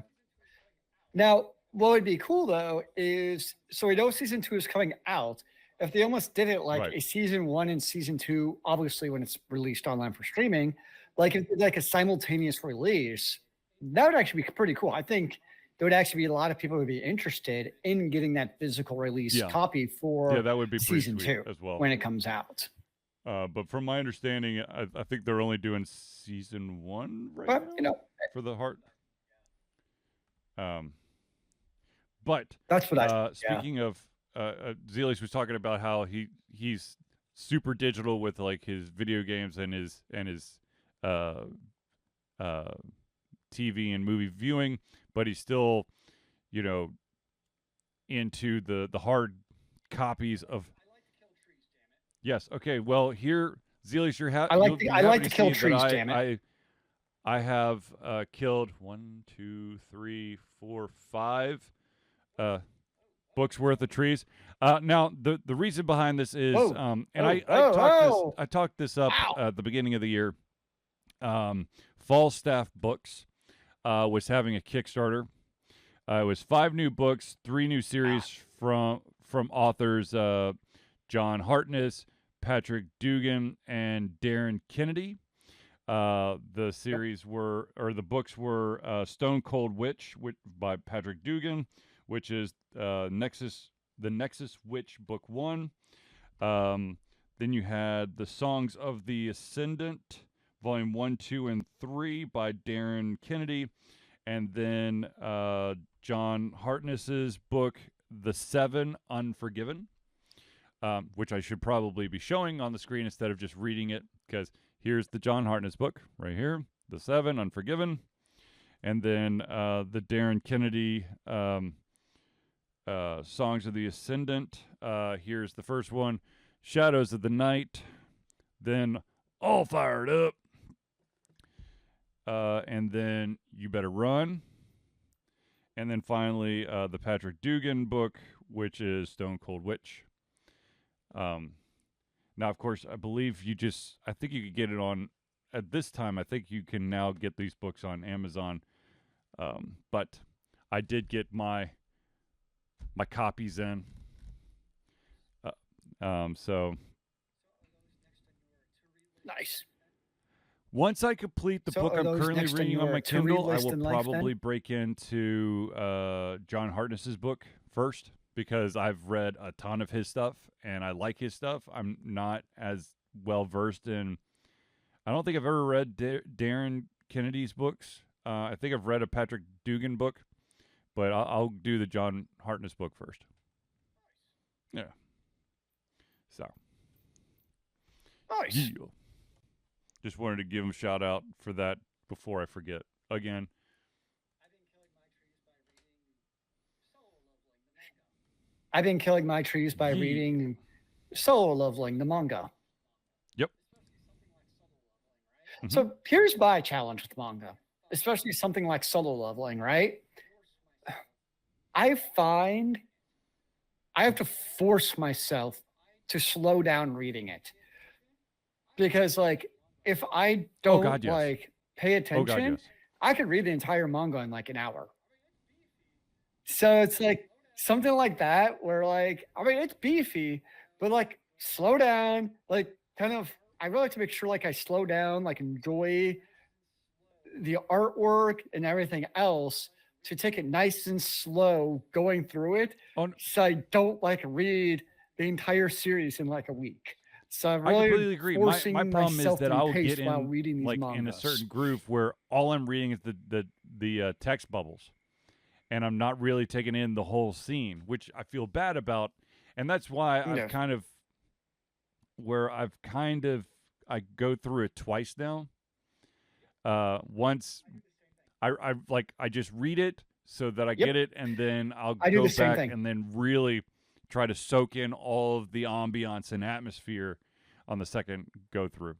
[SPEAKER 2] Now, what would be cool though is, so we know season 2 is coming out. If they almost did it like a season 1 and season 2, obviously when it's released online for streaming, like a simultaneous release, that would actually be pretty cool. I think there would actually be a lot of people who would be interested in getting that physical release copy for
[SPEAKER 1] that would be
[SPEAKER 2] season 2
[SPEAKER 1] as well
[SPEAKER 2] when it comes out.
[SPEAKER 1] But from my understanding, I think they're only doing season 1 now for the heart. But
[SPEAKER 2] that's what
[SPEAKER 1] speaking of, Zealeus was talking about how he's super digital with like his video games and his TV and movie viewing, but he's still, into the hard copies of. Yes. Okay. Well, here, Zealeus,
[SPEAKER 2] I like to kill trees. Damn it!
[SPEAKER 1] I have killed 1, 2, 3, 4, 5 books worth of trees. Now, the reason behind this is, I talked this up at the beginning of the year. Falstaff Books was having a Kickstarter. It was 5 new books, 3 new series from authors John Hartness, Patrick Dugan, and Darren Kennedy. The series the books were Stone Cold Witch by Patrick Dugan, which is the Nexus Witch Book 1. Then you had The Songs of the Ascendant, Volume 1, 2, and 3 by Darren Kennedy. and then John Hartness's book, The Seven Unforgiven, which I should probably be showing on the screen instead of just reading it, because here's the John Hartness book right here, The Seven Unforgiven, and then the Darren Kennedy Songs of the Ascendant. Here's the first one, Shadows of the Night, then All Fired Up, and then You Better Run, and then finally the Patrick Dugan book, which is Stone Cold Witch. Now, of course, I believe I think you could get it on, at this time, I think you can now get these books on Amazon. But I did get my copies in. So
[SPEAKER 2] Nice.
[SPEAKER 1] once I complete the book I'm currently reading on my Kindle, I will probably break into John Hartness's book first, because I've read a ton of his stuff and I like his stuff. I'm not as well versed in, I don't think I've ever read Darren Kennedy's books. I think I've read a Patrick Dugan book, but I'll do the John Hartness book first. Yeah. So.
[SPEAKER 2] Nice.
[SPEAKER 1] Yeah. Just wanted to give him a shout out for that before I forget again.
[SPEAKER 2] I've been killing my trees by reading Solo Leveling, the manga.
[SPEAKER 1] Yep.
[SPEAKER 2] So here's my challenge with manga, especially something like Solo Leveling, right? I find I have to force myself to slow down reading it, because like if I don't pay attention, I could read the entire manga in like an hour. So it's like something like that where like, I mean, it's beefy, but like slow down, like kind of, I really like to make sure like I slow down, like enjoy the artwork and everything else, to take it nice and slow going through it. So I don't like read the entire series in like a week. So I'm really
[SPEAKER 1] I completely agree. My problem is that I'll get in like
[SPEAKER 2] mangas.
[SPEAKER 1] in a certain groove where all I'm reading is the text bubbles, and I'm not really taking in the whole scene, which I feel bad about, and that's why I go through it twice now. Once I just read it so that I get it, and then I'll go back and then really try to soak in all of the ambiance and atmosphere on the second go through.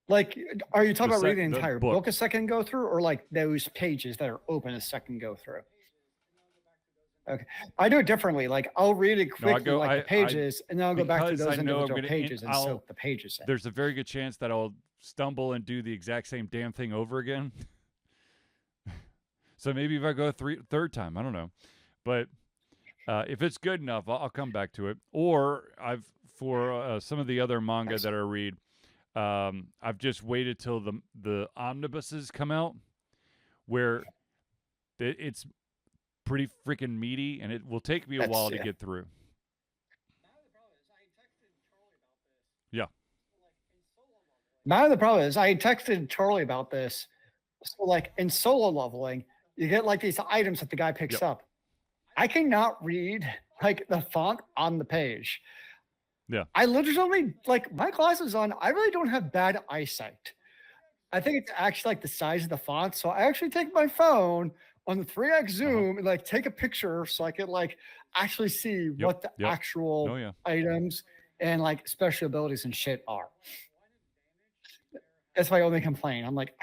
[SPEAKER 2] Like, are you talking about reading the entire book a second go through, or like those pages that are open a second go through? Okay, I do it differently. Like I'll read it quickly, the pages, and then I'll go back to those individual pages and soak the pages in.
[SPEAKER 1] There's a very good chance that I'll stumble and do the exact same damn thing over again. So maybe if I go third time, I don't know, but if it's good enough, I'll come back to it. Or for some of the other manga that I read, I've just waited till the omnibuses come out, where it's pretty freaking meaty, and it will take me a while to get through. Yeah.
[SPEAKER 2] Now the problem is, I texted Charlie about this. So like in Solo Leveling, you get like these items that the guy picks up. I cannot read like the font on the page.
[SPEAKER 1] Yeah.
[SPEAKER 2] I literally, like, my glasses on, I really don't have bad eyesight. I think it's actually like the size of the font. So I actually take my phone on the 3x zoom and like take a picture so I can like actually see what the actual items and like special abilities and shit are. That's my only complaint. I'm like,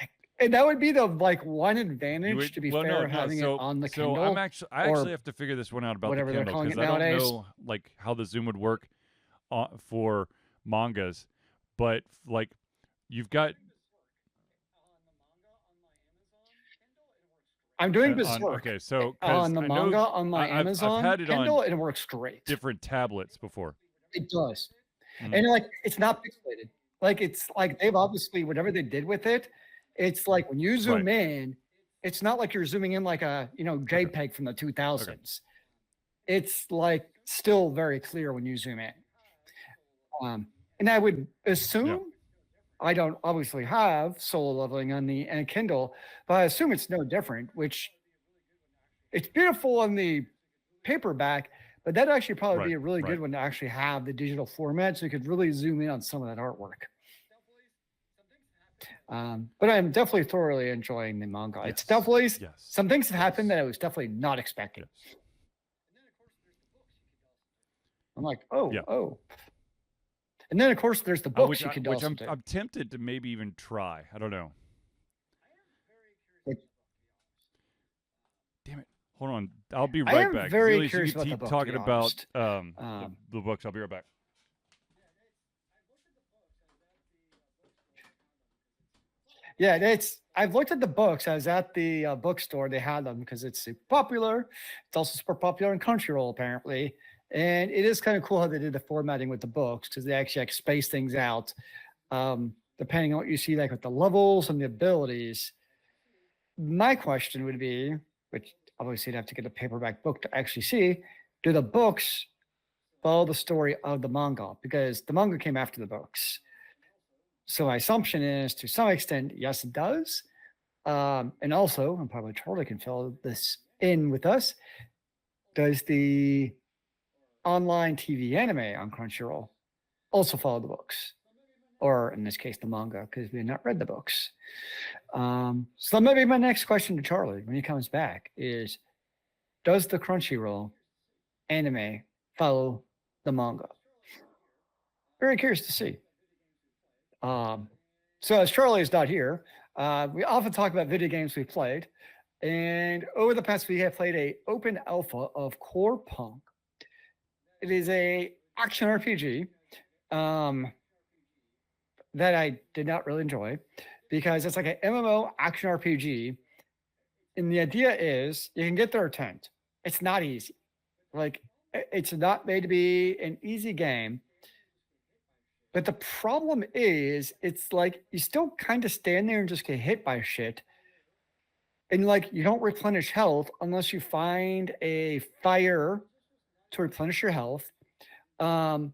[SPEAKER 2] and that would be the like one advantage, to be fair, having it on the Kindle.
[SPEAKER 1] So I actually have to figure this one out about the Kindle, because I don't know like how the zoom would work for mangas, but like you've got.
[SPEAKER 2] I'm doing Berserk.
[SPEAKER 1] Okay, so
[SPEAKER 2] on the manga on my Amazon
[SPEAKER 1] I've had it
[SPEAKER 2] Kindle,
[SPEAKER 1] on
[SPEAKER 2] and it works great.
[SPEAKER 1] Different tablets before.
[SPEAKER 2] It does, and like it's not pixelated. Like it's like they've obviously, whatever they did with it, it's like when you zoom in, it's not like you're zooming in like a JPEG from the 2000s. It's like still very clear when you zoom in. And I would assume I don't obviously have solo leveling on the and Kindle, but I assume it's no different, which it's beautiful on the paperback, but that'd actually probably be a really good one to actually have the digital format so you could really zoom in on some of that artwork. But I'm definitely thoroughly enjoying the manga.
[SPEAKER 1] Yes.
[SPEAKER 2] It's definitely
[SPEAKER 1] Yes.
[SPEAKER 2] some things have happened that I was definitely not expecting.
[SPEAKER 1] Yes.
[SPEAKER 2] I'm like, oh. And then of course there's the books you could also do.
[SPEAKER 1] I'm tempted to maybe even try. I don't know. Damn it. Hold on. I'll be right back.
[SPEAKER 2] I am very
[SPEAKER 1] Zealeus,
[SPEAKER 2] curious
[SPEAKER 1] you
[SPEAKER 2] about
[SPEAKER 1] keep
[SPEAKER 2] the book,
[SPEAKER 1] talking
[SPEAKER 2] to be
[SPEAKER 1] about
[SPEAKER 2] honest.
[SPEAKER 1] the books. I'll be right back.
[SPEAKER 2] Yeah, I've looked at the books. I was at the bookstore. They had them because it's super popular. It's also super popular in Crunchyroll, apparently. And it is kind of cool how they did the formatting with the books because they actually like space things out depending on what you see, like with the levels and the abilities. My question would be, which obviously you'd have to get a paperback book to actually see, do the books follow the story of the manga? Because the manga came after the books. So my assumption is, to some extent, yes, it does. And also, and probably Charlie can fill this in with us, does the online TV anime on Crunchyroll also follow the books? Or in this case, the manga, because we have not read the books. So maybe my next question to Charlie when he comes back is, does the Crunchyroll anime follow the manga? Very curious to see. So as Charlie is not here, we often talk about video games we played. And over the past week, I played a open alpha of Core Punk. It is a action RPG that I did not really enjoy because it's like an MMO action RPG. And the idea is you can get their intent. It's not easy. Like, it's not made to be an easy game. But the problem is, it's like you still kind of stand there and just get hit by shit. And like, you don't replenish health unless you find a fire to replenish your health. And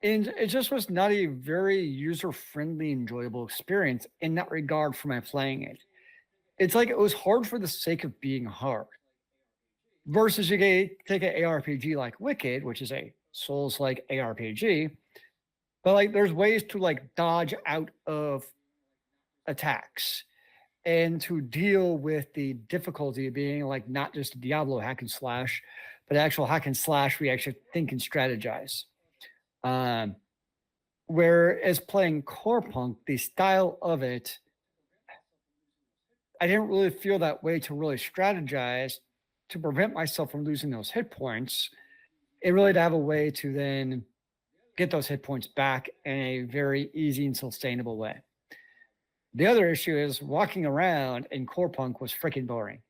[SPEAKER 2] it just was not a very user-friendly, enjoyable experience in that regard for my playing it. It's like it was hard for the sake of being hard. Versus you take an ARPG like Wicked, which is a Souls-like ARPG, but like there's ways to like dodge out of attacks and to deal with the difficulty of being like not just a Diablo hack and slash, but actual hack and slash where you actually think and strategize. Whereas playing Core Punk, the style of it, I didn't really feel that way to really strategize to prevent myself from losing those hit points, and really to have a way to then get those hit points back in a very easy and sustainable way. The other issue is walking around in Core Punk was freaking boring.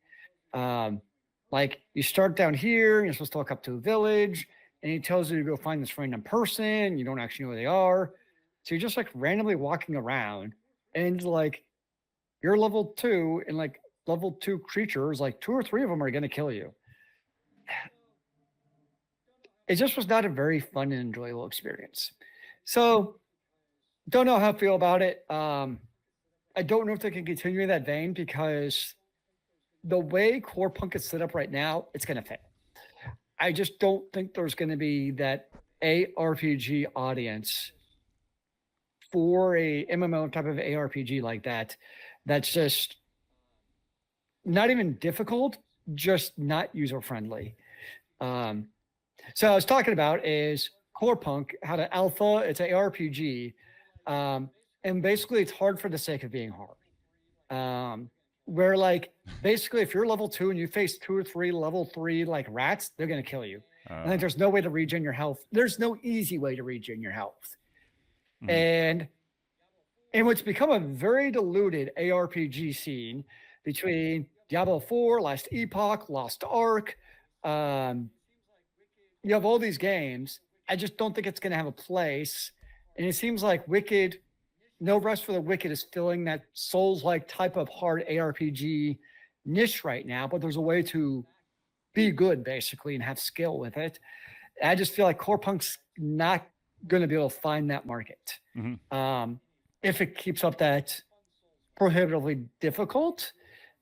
[SPEAKER 2] Like you start down here, you're supposed to walk up to a village, and he tells you to go find this random person. You don't actually know who they are. So you're just like randomly walking around, and like you're level 2, and like level 2 creatures, like 2 or 3 of them are going to kill you. It just was not a very fun and enjoyable experience. So don't know how I feel about it. I don't know if they can continue in that vein because the way Core Punk is set up right now, it's going to fail. I just don't think there's going to be that ARPG audience for a MMO type of ARPG like that. That's just not even difficult, just not user friendly. So I was talking about is Core Punk had an alpha. It's an ARPG, and basically it's hard for the sake of being hard. Where like basically if you're level 2 and you face 2 or 3 level 3 like rats, they're gonna kill you. And like there's no way to regen your health. There's no easy way to regen your health. And what's become a very diluted ARPG scene between Diablo 4, Last Epoch, Lost Ark. You have all these games. I just don't think it's going to have a place. And it seems like Wicked, No Rest for the Wicked is filling that Souls-like type of hard ARPG niche right now, but there's a way to be good, basically, and have skill with it. I just feel like Core Punk's not going to be able to find that market. if it keeps up that prohibitively difficult,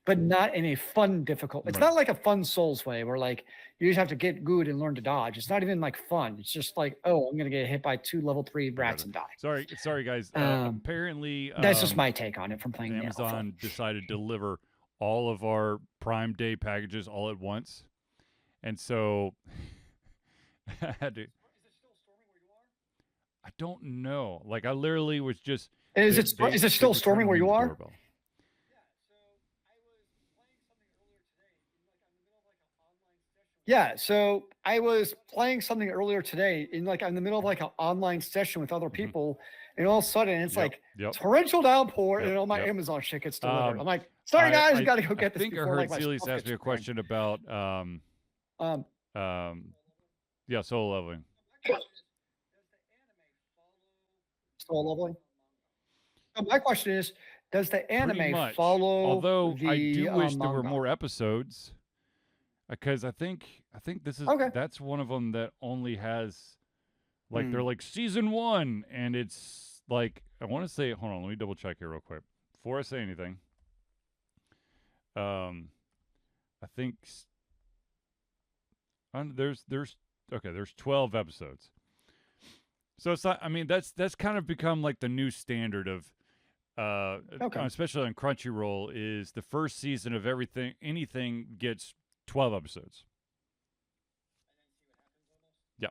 [SPEAKER 2] but not in a fun difficult. It's
[SPEAKER 1] Right.
[SPEAKER 2] not like a fun Souls way where like you just have to get good and learn to dodge. It's not even like fun. It's just like, oh, I'm gonna get hit by 2 level 3
[SPEAKER 1] I got
[SPEAKER 2] rats
[SPEAKER 1] it.
[SPEAKER 2] and die.
[SPEAKER 1] Sorry, guys.
[SPEAKER 2] Um,
[SPEAKER 1] Apparently,
[SPEAKER 2] that's just my take on it from playing the alpha.
[SPEAKER 1] Amazon decided to deliver all of our Prime Day packages all at once, and so I had to. I don't know. Like I literally was just.
[SPEAKER 2] And is it still
[SPEAKER 1] were trying to
[SPEAKER 2] storming where
[SPEAKER 1] ring
[SPEAKER 2] you
[SPEAKER 1] the
[SPEAKER 2] are?
[SPEAKER 1] doorbell.
[SPEAKER 2] Yeah, so I was playing something earlier today in like in the middle of like an online session with other people, and all of a sudden it's like torrential downpour, and all my Amazon shit gets delivered. I'm like, sorry guys, got to go get this.
[SPEAKER 1] I think I
[SPEAKER 2] before,
[SPEAKER 1] heard
[SPEAKER 2] like, my
[SPEAKER 1] Zealeus
[SPEAKER 2] stuff
[SPEAKER 1] ask
[SPEAKER 2] gets
[SPEAKER 1] me a question about solo leveling.
[SPEAKER 2] Solo leveling. So my question is, does the anime follow?
[SPEAKER 1] Although
[SPEAKER 2] the,
[SPEAKER 1] I do wish there were
[SPEAKER 2] manga?
[SPEAKER 1] more episodes, because I think this is that's one of them that only has like they're like season 1, and it's like I want to say, hold on, let me double check here real quick before I say anything. I think there's 12 episodes. So it's not, I mean, that's kind of become like the new standard of especially on Crunchyroll, is the first season of anything gets 12 episodes. Yeah.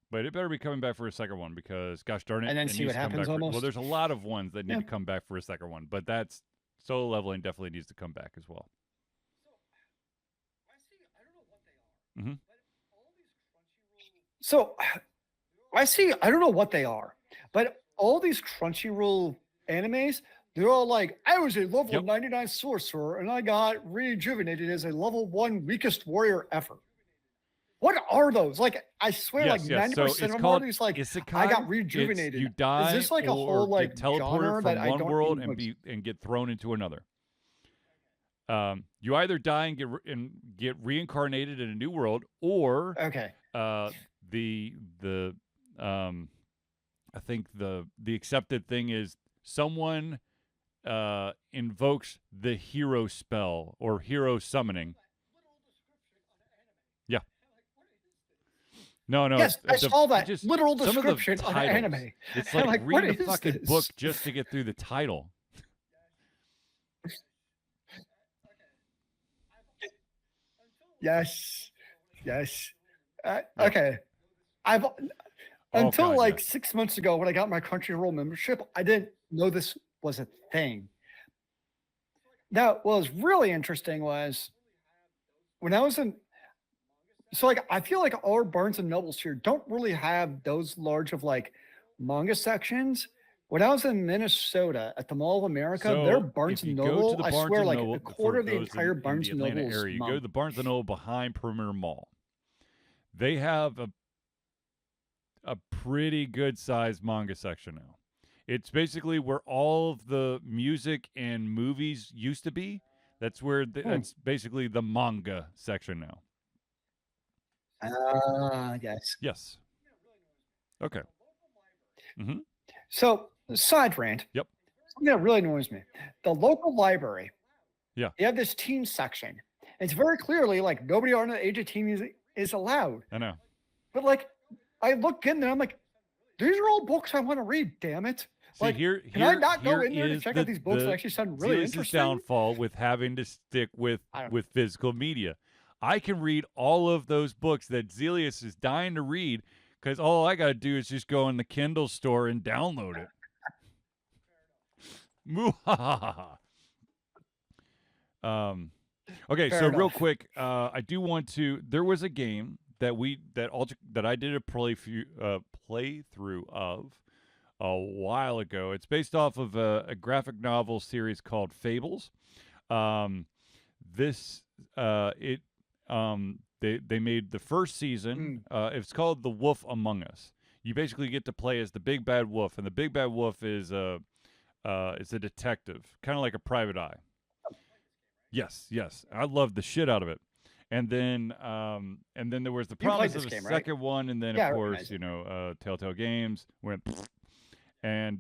[SPEAKER 1] But it better be coming back for a second one, because gosh darn it.
[SPEAKER 2] And then
[SPEAKER 1] it
[SPEAKER 2] see
[SPEAKER 1] needs
[SPEAKER 2] what
[SPEAKER 1] to come
[SPEAKER 2] happens
[SPEAKER 1] back
[SPEAKER 2] almost.
[SPEAKER 1] well, there's a lot of ones that need to come back for a second one, but that's solo leveling definitely needs to come back as well. Mm-hmm.
[SPEAKER 2] So I see, I don't know what they are, but all these Crunchyroll animes, they're all like, I was a level 99 sorcerer and I got rejuvenated as a level 1 weakest warrior ever. What are those? Like, I swear, like 90% of them are these like, I got rejuvenated.
[SPEAKER 1] You die,
[SPEAKER 2] is this like a whole like
[SPEAKER 1] get teleported
[SPEAKER 2] genre
[SPEAKER 1] from
[SPEAKER 2] that I
[SPEAKER 1] one
[SPEAKER 2] don't
[SPEAKER 1] world
[SPEAKER 2] even
[SPEAKER 1] and get thrown into another. You either die and get reincarnated in a new world, or I think the accepted thing is someone invokes the hero spell or hero summoning. Yeah. No.
[SPEAKER 2] Yes, I saw that.
[SPEAKER 1] Just,
[SPEAKER 2] literal description on anime.
[SPEAKER 1] It's like reading the fucking
[SPEAKER 2] this?
[SPEAKER 1] book just to get through the title.
[SPEAKER 2] Yes. Okay. Until like 6 months ago when I got my Crunchyroll membership, I didn't know this was a thing. Now, what was really interesting was when I was in. So like I feel like our Barnes and Nobles here don't really have those large of like manga sections. When I was in Minnesota at the Mall of America, their Barnes and Noble, I swear, like a quarter of the entire Barnes and Noble
[SPEAKER 1] area. You go to the Barnes and Noble behind Perimeter Mall. They have a pretty good sized manga section now. It's basically where all of the music and movies used to be. That's where that's basically the manga section now.
[SPEAKER 2] Yes.
[SPEAKER 1] Yes. Okay. Mm-hmm.
[SPEAKER 2] So, side rant.
[SPEAKER 1] Yep.
[SPEAKER 2] Something that really annoys me. The local library.
[SPEAKER 1] Yeah.
[SPEAKER 2] They have this teen section. It's very clearly like nobody under the age of teen is allowed.
[SPEAKER 1] I know.
[SPEAKER 2] But like, I look in there, I'm like, these are all books I want to read, damn it.
[SPEAKER 1] See,
[SPEAKER 2] like, can I not go in there to check out these books that actually sound really interesting?
[SPEAKER 1] Downfall with having to stick with physical media. I can read all of those books that Zealeus is dying to read, because all I got to do is just go in the Kindle store and download it. Okay, so real quick, I do want to. There was a game that I did a playthrough of a while ago. It's based off of a graphic novel series called Fables. They made the first season. It's called The Wolf Among Us. You basically get to play as the big bad wolf, and the big bad wolf is a detective, kind of like a private eye. Yes, I loved the shit out of it. And then there was the promise of a second one, and then of course Telltale Games went, and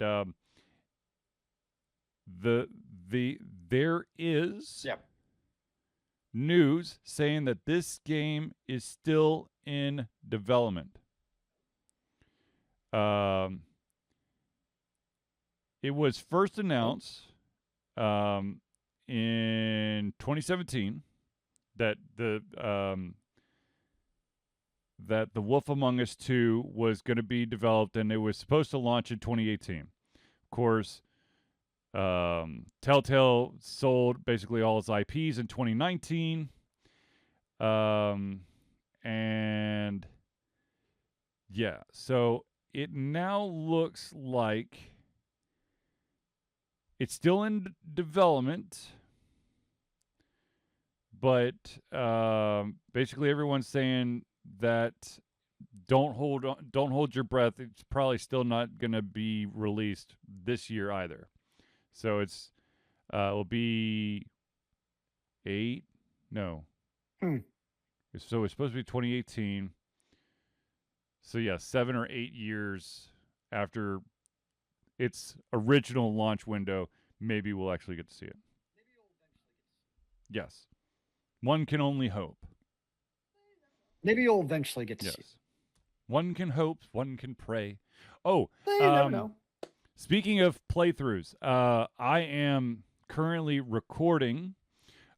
[SPEAKER 1] there is
[SPEAKER 2] Yep.
[SPEAKER 1] news saying that this game is still in development. It was first announced in 2017 that the Wolf Among Us 2 was going to be developed, and it was supposed to launch in 2018. Of course, Telltale sold basically all its IPs in 2019. And yeah, so it now looks like it's still in development, but basically everyone's saying that don't hold your breath. It's probably still not going to be released this year either. So it's will be 8. No. So it's supposed to be 2018. So yeah, 7 or 8 years after its original launch window, maybe we'll actually get to see it. Yes. One can only hope.
[SPEAKER 2] Maybe you'll eventually get to see it.
[SPEAKER 1] One can hope, one can pray. Oh,
[SPEAKER 2] you never know.
[SPEAKER 1] Speaking of playthroughs, I am currently recording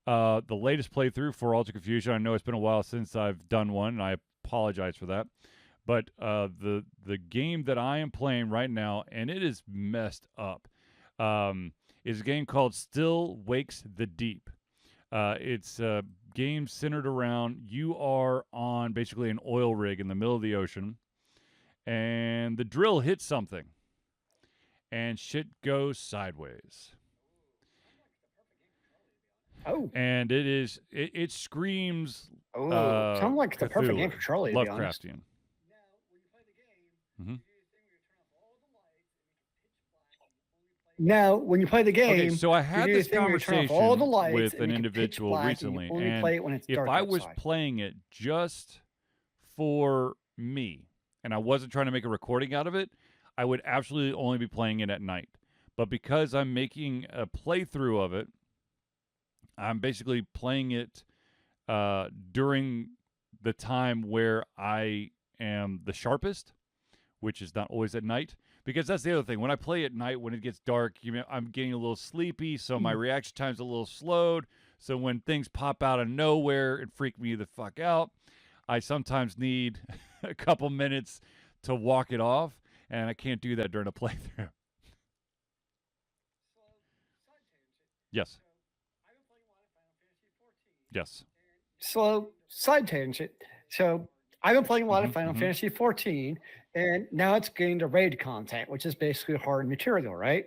[SPEAKER 1] the latest playthrough for Alter Confusion. I know it's been a while since I've done one, and I apologize for that. But the game that I am playing right now, and it is messed up, is a game called Still Wakes the Deep. It's a game centered around you are on basically an oil rig in the middle of the ocean, and the drill hits something, and shit goes sideways.
[SPEAKER 2] Oh.
[SPEAKER 1] And it screams.
[SPEAKER 2] Sounds like the perfect game for
[SPEAKER 1] Cthulhu,
[SPEAKER 2] Charlie, to be honest.
[SPEAKER 1] Lovecraftian. Mm-hmm.
[SPEAKER 2] Now, when you play the game,
[SPEAKER 1] okay, so I had this conversation
[SPEAKER 2] all the lights
[SPEAKER 1] with an individual recently, and if I was playing it just for me, and I wasn't trying to make a recording out of it, I would absolutely only be playing it at night. But because I'm making a playthrough of it, I'm basically playing it during the time where I am the sharpest, which is not always at night. Because that's the other thing. When I play at night, when it gets dark, I'm getting a little sleepy, so my reaction time's a little slowed. So when things pop out of nowhere and freak me the fuck out, I sometimes need a couple minutes to walk it off, and I can't do that during a playthrough. Yes. Yes.
[SPEAKER 2] Slow side tangent. So I've been playing a lot of Final Fantasy 14, and now it's getting to raid content, which is basically hard material, right?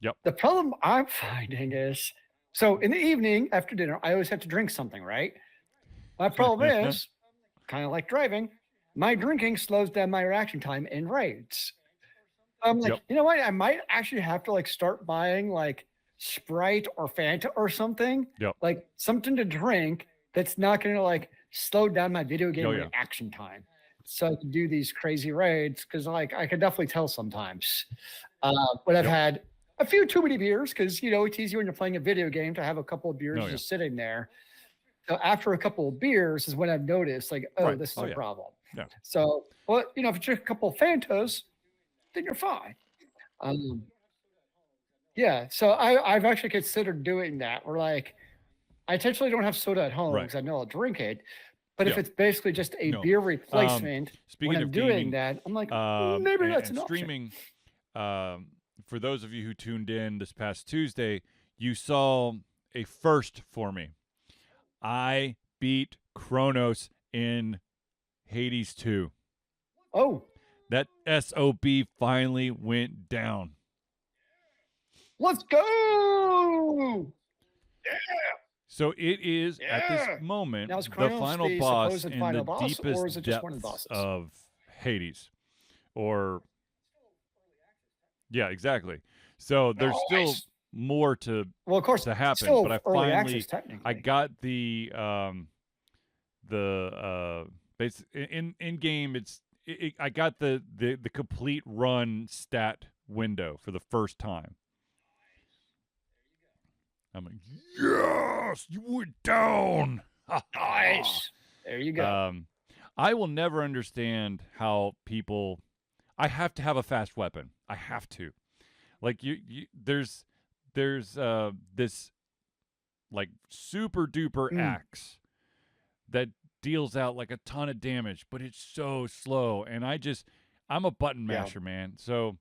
[SPEAKER 1] Yep.
[SPEAKER 2] The problem I'm finding is, so in the evening after dinner, I always have to drink something, right? My problem is, kind of like driving, my drinking slows down my reaction time in raids. I'm like, you know what? I might actually have to start buying Sprite or Fanta or something, like something to drink that's not going to slow down my video game reaction time, so I can do these crazy raids. Because I can definitely tell sometimes when I've had a few too many beers, because it's easy when you're playing a video game to have a couple of beers just sitting there. So after a couple of beers is when I've noticed this is a problem. So, but if you drink a couple of Fantas, then you're fine. So I've actually considered doing that. Where I intentionally don't have soda at home because I know I'll drink it. But if it's basically just a beer replacement,
[SPEAKER 1] speaking
[SPEAKER 2] when I'm
[SPEAKER 1] of
[SPEAKER 2] doing
[SPEAKER 1] gaming,
[SPEAKER 2] that, I'm like, maybe that's an
[SPEAKER 1] streaming. For those of you who tuned in this past Tuesday, you saw a first for me. I beat Kronos in Hades 2.
[SPEAKER 2] Oh.
[SPEAKER 1] That SOB finally went down.
[SPEAKER 2] Let's go! Yeah!
[SPEAKER 1] So it is, at this moment, the final boss in the deepest depths of Hades. Or, yeah, exactly. So there's still more to happen, but I finally I got the in game I got the complete run stat window for the first time. I'm like, yes, you went down.
[SPEAKER 2] Nice. There you go.
[SPEAKER 1] I will never understand how people. I have to have a fast weapon. I have to. Like there's this like super duper
[SPEAKER 2] Mm,
[SPEAKER 1] axe that deals out like a ton of damage, but it's so slow. And I'm a button
[SPEAKER 2] yeah.
[SPEAKER 1] masher, man. So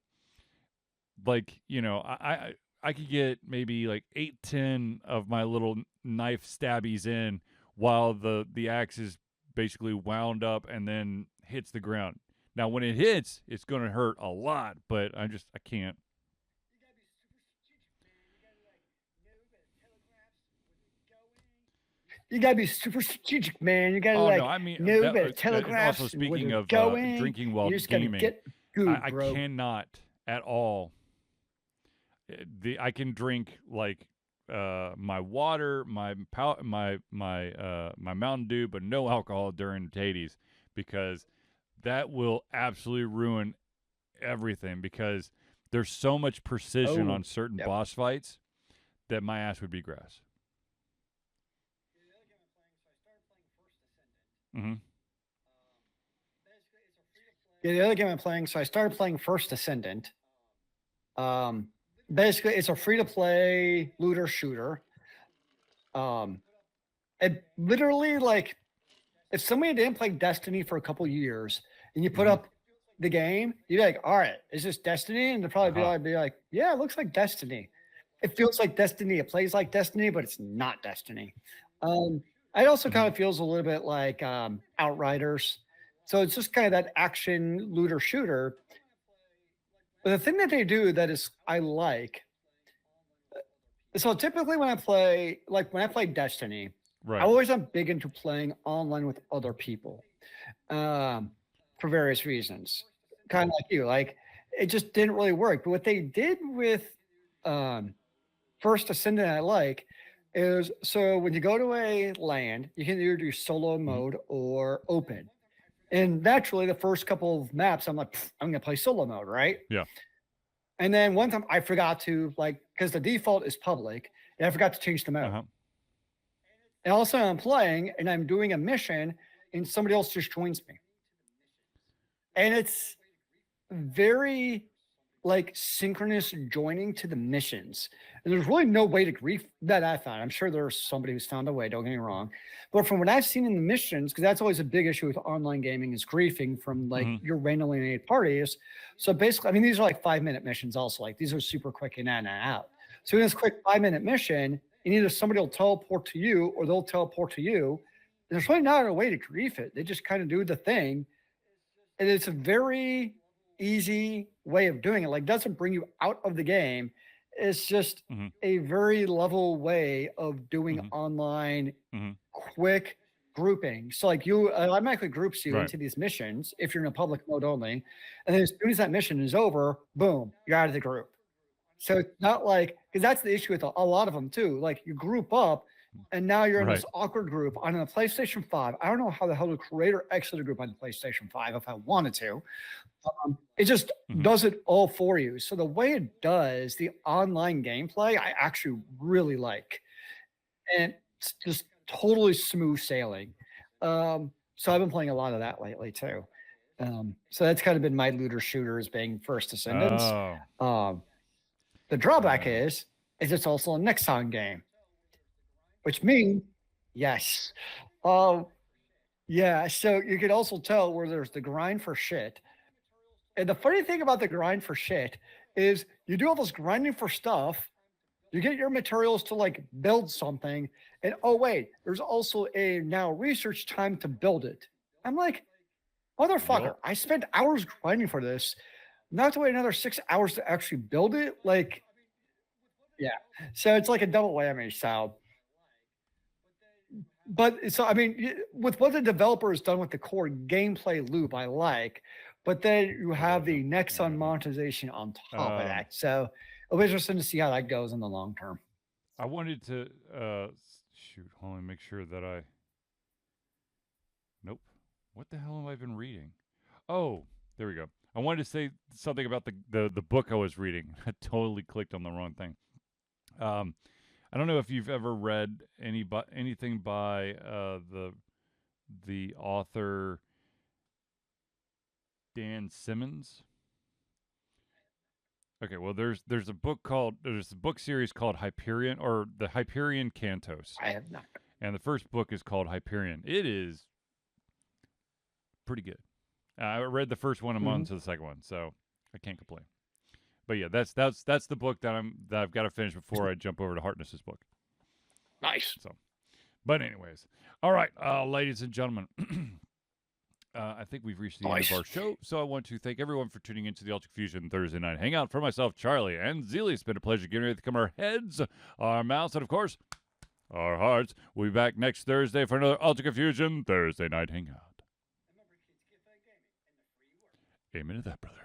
[SPEAKER 1] like, I could get maybe like 8, 10 of my little knife stabbies in while the axe is basically wound up and then hits the ground. Now when it hits, it's gonna hurt a lot, but I can't.
[SPEAKER 2] You gotta be super strategic, man. You gotta
[SPEAKER 1] Oh no,
[SPEAKER 2] like
[SPEAKER 1] I mean
[SPEAKER 2] know better
[SPEAKER 1] and also
[SPEAKER 2] telegraphs and where
[SPEAKER 1] speaking
[SPEAKER 2] they're
[SPEAKER 1] of
[SPEAKER 2] going.
[SPEAKER 1] drinking while
[SPEAKER 2] You just gotta
[SPEAKER 1] gaming,
[SPEAKER 2] get good,
[SPEAKER 1] I
[SPEAKER 2] bro.
[SPEAKER 1] cannot at all. I can drink like my water, my Mountain Dew, but no alcohol during Hades because that will absolutely ruin everything because there's so much precision
[SPEAKER 2] Oh,
[SPEAKER 1] on certain
[SPEAKER 2] yep.
[SPEAKER 1] boss fights that my ass would be grass. Mm-hmm.
[SPEAKER 2] Yeah, the other game I'm playing, so I started playing First Ascendant. Um, basically, it's a free to play looter shooter. Um, it literally like if somebody didn't play Destiny for a couple years and you put
[SPEAKER 1] Mm-hmm.
[SPEAKER 2] up the game, you'd be like, all right, is this Destiny? And they'll probably
[SPEAKER 1] Uh-huh.
[SPEAKER 2] be like, yeah, it looks like Destiny. It feels like Destiny. It plays like Destiny, but it's not Destiny. Um, it also
[SPEAKER 1] Mm-hmm.
[SPEAKER 2] kind of feels a little bit like Outriders. So it's just kind of that action looter shooter. But the thing that they do that is I like, so typically when I play Destiny, I
[SPEAKER 1] Right.
[SPEAKER 2] always am big into playing online with other people um, for various reasons. Kind of like you, like it just didn't really work. But what they did with um, First Ascendant, I like is so when you go to a land, you can either do solo
[SPEAKER 1] Mm-hmm.
[SPEAKER 2] mode or open. And naturally, the first couple of maps, I'm like, I'm gonna play solo mode, right?
[SPEAKER 1] Yeah.
[SPEAKER 2] And then one time I forgot to like because the default is public, and I forgot to change the mode.
[SPEAKER 1] Uh-huh.
[SPEAKER 2] And all of a sudden I'm playing and I'm doing a mission, and somebody else just joins me. And it's very like synchronous joining to the missions. And there's really no way to grief that I found. I'm sure there's somebody who's found a way, don't get me wrong. But from what I've seen in the missions, because that's always a big issue with online gaming is griefing from like
[SPEAKER 1] Mm-hmm.
[SPEAKER 2] your randomly made parties. So basically, I mean, these are like 5 minute missions also. Like these are super quick in and out. So in this quick 5 minute mission, and either somebody will teleport to you or they'll teleport to you. There's really not a way to grief it. They just kind of do the thing. And it's a very easy way of doing it. Like doesn't bring you out of the game. It's just
[SPEAKER 1] Mm-hmm.
[SPEAKER 2] a very level way of doing
[SPEAKER 1] Mm-hmm.
[SPEAKER 2] online
[SPEAKER 1] Mm-hmm.
[SPEAKER 2] quick grouping. So like you automatically groups you
[SPEAKER 1] Right.
[SPEAKER 2] into these missions if you're in a public mode only. And then as soon as that mission is over, boom, you're out of the group. So it's not like because that's the issue with a lot of them too. Like you group up, and now you're in this
[SPEAKER 1] Right.
[SPEAKER 2] awkward group on a PlayStation 5. I don't know how the hell the creator exited a group on the PlayStation 5 if I wanted to. It just
[SPEAKER 1] Mm-hmm.
[SPEAKER 2] does it all for you. So the way it does the online gameplay, I actually really like, and it's just totally smooth sailing. So I've been playing a lot of that lately too. So that's kind of been my looter shooters being First Ascendants.
[SPEAKER 1] Oh.
[SPEAKER 2] Um, the drawback
[SPEAKER 1] Uh,
[SPEAKER 2] is it's also a Nexon game, which means yes. Um, yeah, so you could also tell where there's the grind for shit. And the funny thing about the grind for shit is you do all this grinding for stuff, you get your materials to like build something, and oh wait, there's also a now research time to build it. I'm like, motherfucker,
[SPEAKER 1] yup.
[SPEAKER 2] I spent hours grinding for this. Not to wait another 6 hours to actually build it. Like, yeah. So it's like a double whammy. So but so I mean, with what the developer has done with the core gameplay loop, I like, but then you
[SPEAKER 1] Maybe I
[SPEAKER 2] have
[SPEAKER 1] don't.
[SPEAKER 2] the
[SPEAKER 1] Maybe
[SPEAKER 2] Nexon
[SPEAKER 1] I don't.
[SPEAKER 2] monetization on top of
[SPEAKER 1] Um,
[SPEAKER 2] that. So it'll be interesting to see how that goes in the long term.
[SPEAKER 1] I wanted to shoot. Hold on, make sure that I. Nope. What the hell have I been reading? Oh, there we go. I wanted to say something about the book I was reading. I totally clicked on the wrong thing. Um, I don't know if you've ever read anything by the author Dan Simmons. Okay, well, there's a book series called Hyperion, or the Hyperion Cantos,
[SPEAKER 2] I have not.
[SPEAKER 1] and the first book is called Hyperion. It is pretty good. I read the first one a month to the second one, so I can't complain. But yeah, that's the book that I've got to finish before I jump over to Hartness's book.
[SPEAKER 2] Nice.
[SPEAKER 1] So, but anyways, all right, ladies and gentlemen. I think we've reached the end of our show, so I want to thank everyone for tuning into the Ultra Fusion Thursday Night Hangout. For myself, Charlie, and Zealeus, it's been a pleasure getting ready to come our heads, our mouths, and of course, our hearts. We'll be back next Thursday for another Ultra Fusion Thursday Night Hangout. Amen to that, brother.